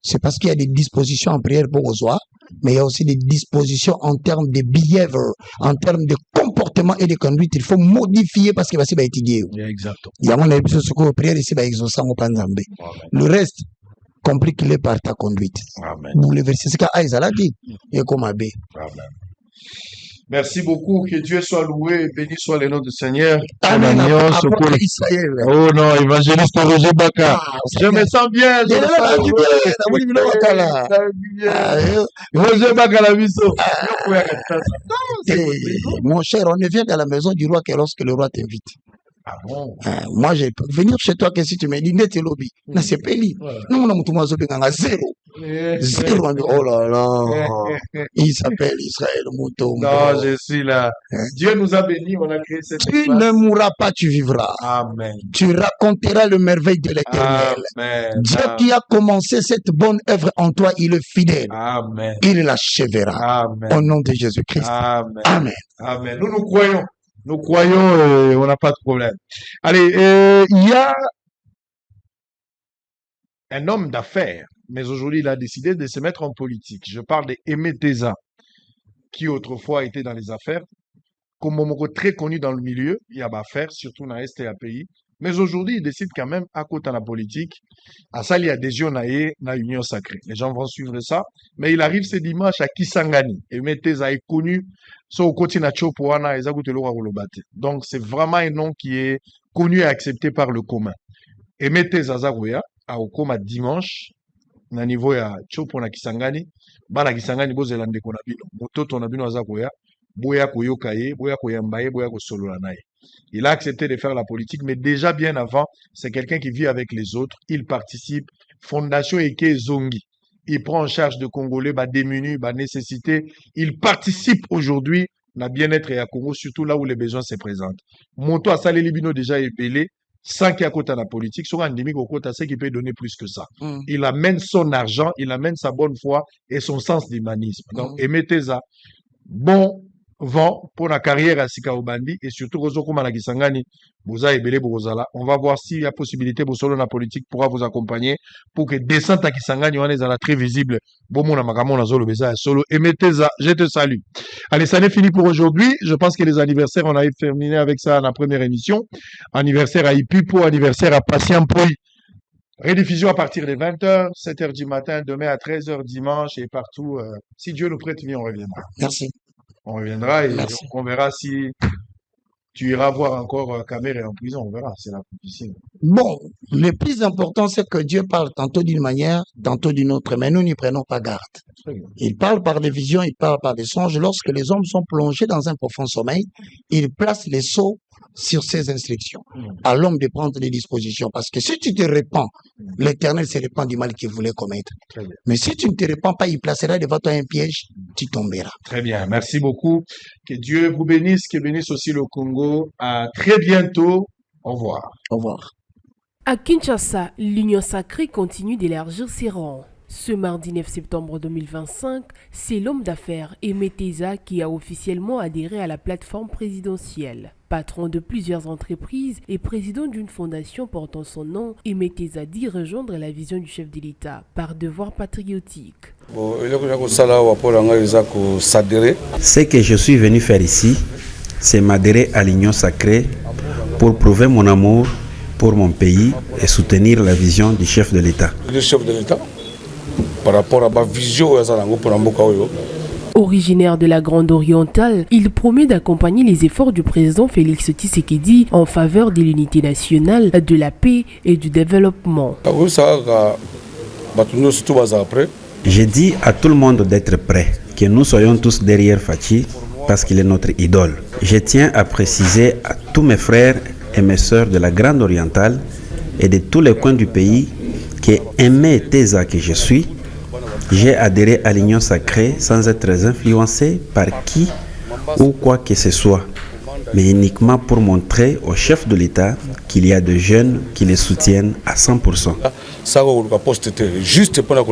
C'est parce qu'il y a des dispositions en prière pour soi, mais il y a aussi des dispositions en termes de behavior, en termes de comportement et de conduite. Il faut modifier parce qu'il va s'y étudier. Exactement. Il y a mon épisode sur la prière ici, exaucer au Panzambé. Le reste, compliqué par ta conduite. Amen. Vous le versez, c'est qu'Aïsa dit, et comme Abbé. Amen. Merci beaucoup, que Dieu soit loué, béni soit le nom du Seigneur. Amen. Oh non, évangéliste Roger Baka. Je me sens bien. Roger Baka la mission. Mon cher, on ne vient à la maison du roi que lorsque le roi t'invite. Ah bon? Moi, je peux venir chez toi que si tu me dis, net et lobby. Non, c'est peli. Nous, on a mon zéro. Zéro. Oh là là. Il s'appelle Israël Mouton. Non, je suis là. Dieu nous a bénis, on a créé cette Tu ne mourras pas, tu vivras. Amen. Tu raconteras le merveille de l'Éternel. Amen. Dieu qui a commencé cette bonne œuvre en toi, il est fidèle. Amen. Il l'achèvera. Amen. Au nom de Jésus-Christ. Amen. Amen. Amen. Nous croyons. Nous croyons, on n'a pas de problème. Allez, il y a un homme d'affaires, mais aujourd'hui, il a décidé de se mettre en politique. Je parle d'Aimé Teza, qui autrefois était dans les affaires, comme un très connu dans le milieu, il y a affaires, surtout dans l'Est et pays. Mais aujourd'hui, il décide quand même, à côté de la politique, à ça, il y a adhésion à l'Union sacrée. Les gens vont suivre ça. Mais il arrive ce dimanche à Kisangani. Aimé Teza est connu. Donc, c'est vraiment un nom qui est connu et accepté par le commun. Aimé Teza Zarouya, à Okoma dimanche, na niveau ya Chopo na Kisangani, bana Kisangani bozela ndeko na bino, mototo na bino Zarouya, boya koyoka ye, boya koyamba ye, boya kosolola na ye. Il a accepté de faire la politique, mais déjà bien avant, c'est quelqu'un qui vit avec les autres. Il participe. Fondation Eke Zongi. Il prend en charge de Congolais, démunis, nécessité. Il participe aujourd'hui dans bien-être et à Congo, surtout là où les besoins se présentent. Monto à Salé Libino déjà est belé, sans qu'il y ait côté la politique. Sur un endémique au côté, c'est qu'il peut donner plus que ça. Il amène son argent, il amène sa bonne foi et son sens d'humanisme. Donc, Aimé Teza, bon vent pour la carrière à Sika Obandi et surtout Rozokuma na Kisangani, Boza et Belé Bozala. On va voir s'il y a possibilité pour solo la politique pourra vous accompagner pour que descente à Kisangani, on est à la très visible. Bon, Magamon, Zolo Beza solo. Et mettez-ça, je te salue. Allez, ça n'est fini pour aujourd'hui. Je pense que les anniversaires, on a terminé avec ça à la première émission. Anniversaire à Ipipo, anniversaire à Patient Poi. Rediffusion à partir des 20h, 7h du matin, demain à 13h dimanche et partout. Si Dieu nous prête, on reviendra. Merci. On reviendra et Merci. on verra si tu iras voir encore Kamere en prison. On verra, c'est la difficile. Bon, le plus important, c'est que Dieu parle tantôt d'une manière, tantôt d'une autre, mais nous n'y prenons pas garde. Il parle par des visions, il parle par des songes. Lorsque les hommes sont plongés dans un profond sommeil, il place les sceaux sur ses instructions, à l'homme de prendre des dispositions. Parce que si tu te répands, l'Éternel se répand du mal qu'il voulait commettre. Mais si tu ne te répands pas, il placera devant toi un piège, tu tomberas. Très bien, merci beaucoup. Que Dieu vous bénisse, que bénisse aussi le Congo. À très bientôt. Au revoir. Au revoir. À Kinshasa, l'Union sacrée continue d'élargir ses rangs. Ce mardi 9 septembre 2025, c'est l'homme d'affaires Aimé Teza qui a officiellement adhéré à la plateforme présidentielle. Patron de plusieurs entreprises et président d'une fondation portant son nom, Aimé Teza dit rejoindre la vision du chef de l'État par devoir patriotique. Ce que je suis venu faire ici, c'est m'adhérer à l'Union sacrée pour prouver mon amour pour mon pays et soutenir la vision du chef de l'État. Le chef de l'État par rapport à ma vision pour Originaire de la Grande Orientale, il promet d'accompagner les efforts du président Félix Tshisekedi en faveur de l'unité nationale, de la paix et du développement. J'ai dit à tout le monde d'être prêt, que nous soyons tous derrière Fachi parce qu'il est notre idole. Je tiens à préciser à tous mes frères et mes sœurs de la Grande Orientale et de tous les coins du pays que Aimé Teza que je suis, j'ai adhéré à l'Union sacrée sans être influencé par qui ou quoi que ce soit, mais uniquement pour montrer au chef de l'État qu'il y a des jeunes qui les soutiennent à 100%. Juste pendant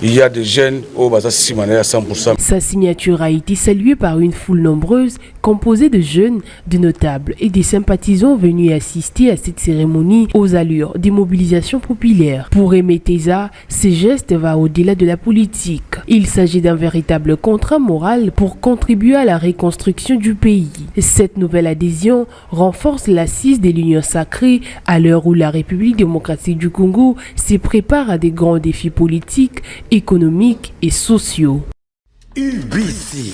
il y a des jeunes au à 100%. Sa signature a été saluée par une foule nombreuse, composée de jeunes, de notables et des sympathisants venus assister à cette cérémonie aux allures des mobilisations populaires. Pour Aimé Teza, ce geste va au-delà de la politique. Il s'agit d'un véritable contrat moral pour contribuer à la reconstruction du pays. Cette nouvelle adhésion renforce l'assise de l'Union sacrée à l'heure où la République démocratique du Congo se prépare à des grands défis politiques, économiques et sociaux. UBC,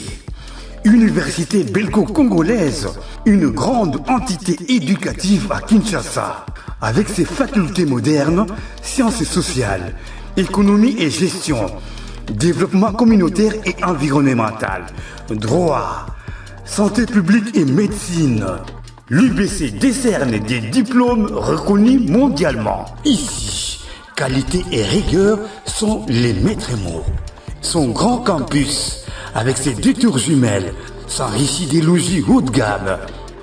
Université belgo-congolaise, une grande entité éducative à Kinshasa, avec ses facultés modernes, sciences sociales, économie et gestion, développement communautaire et environnemental, droit, santé publique et médecine. L'UBC décerne des diplômes reconnus mondialement. Ici, qualité et rigueur sont les maîtres mots. Son grand campus, avec ses 2 tours jumelles, s'enrichit des logis haut de gamme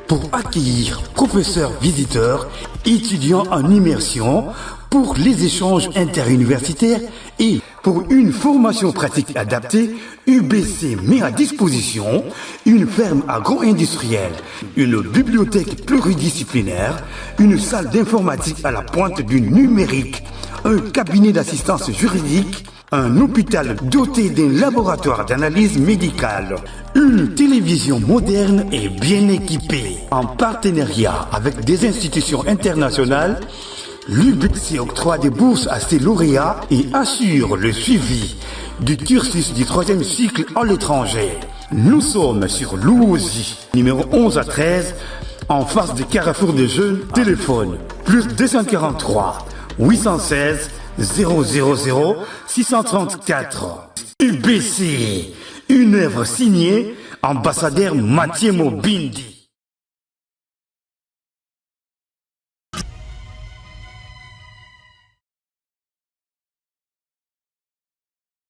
pour accueillir professeurs visiteurs, étudiants en immersion, pour les échanges interuniversitaires et pour une formation pratique adaptée, UBC met à disposition une ferme agro-industrielle, une bibliothèque pluridisciplinaire, une salle d'informatique à la pointe du numérique, un cabinet d'assistance juridique, un hôpital doté d'un laboratoire d'analyse médicale, une télévision moderne et bien équipée. En partenariat avec des institutions internationales, l'UBC octroie des bourses à ses lauréats et assure le suivi du cursus du 3e cycle à l'étranger. Nous sommes sur Louosi, numéro 11 à 13, en face du Carrefour des Jeunes. Téléphone, plus 243 816 000 634. UBC, une œuvre signée ambassadeur Mathieu Mobindi.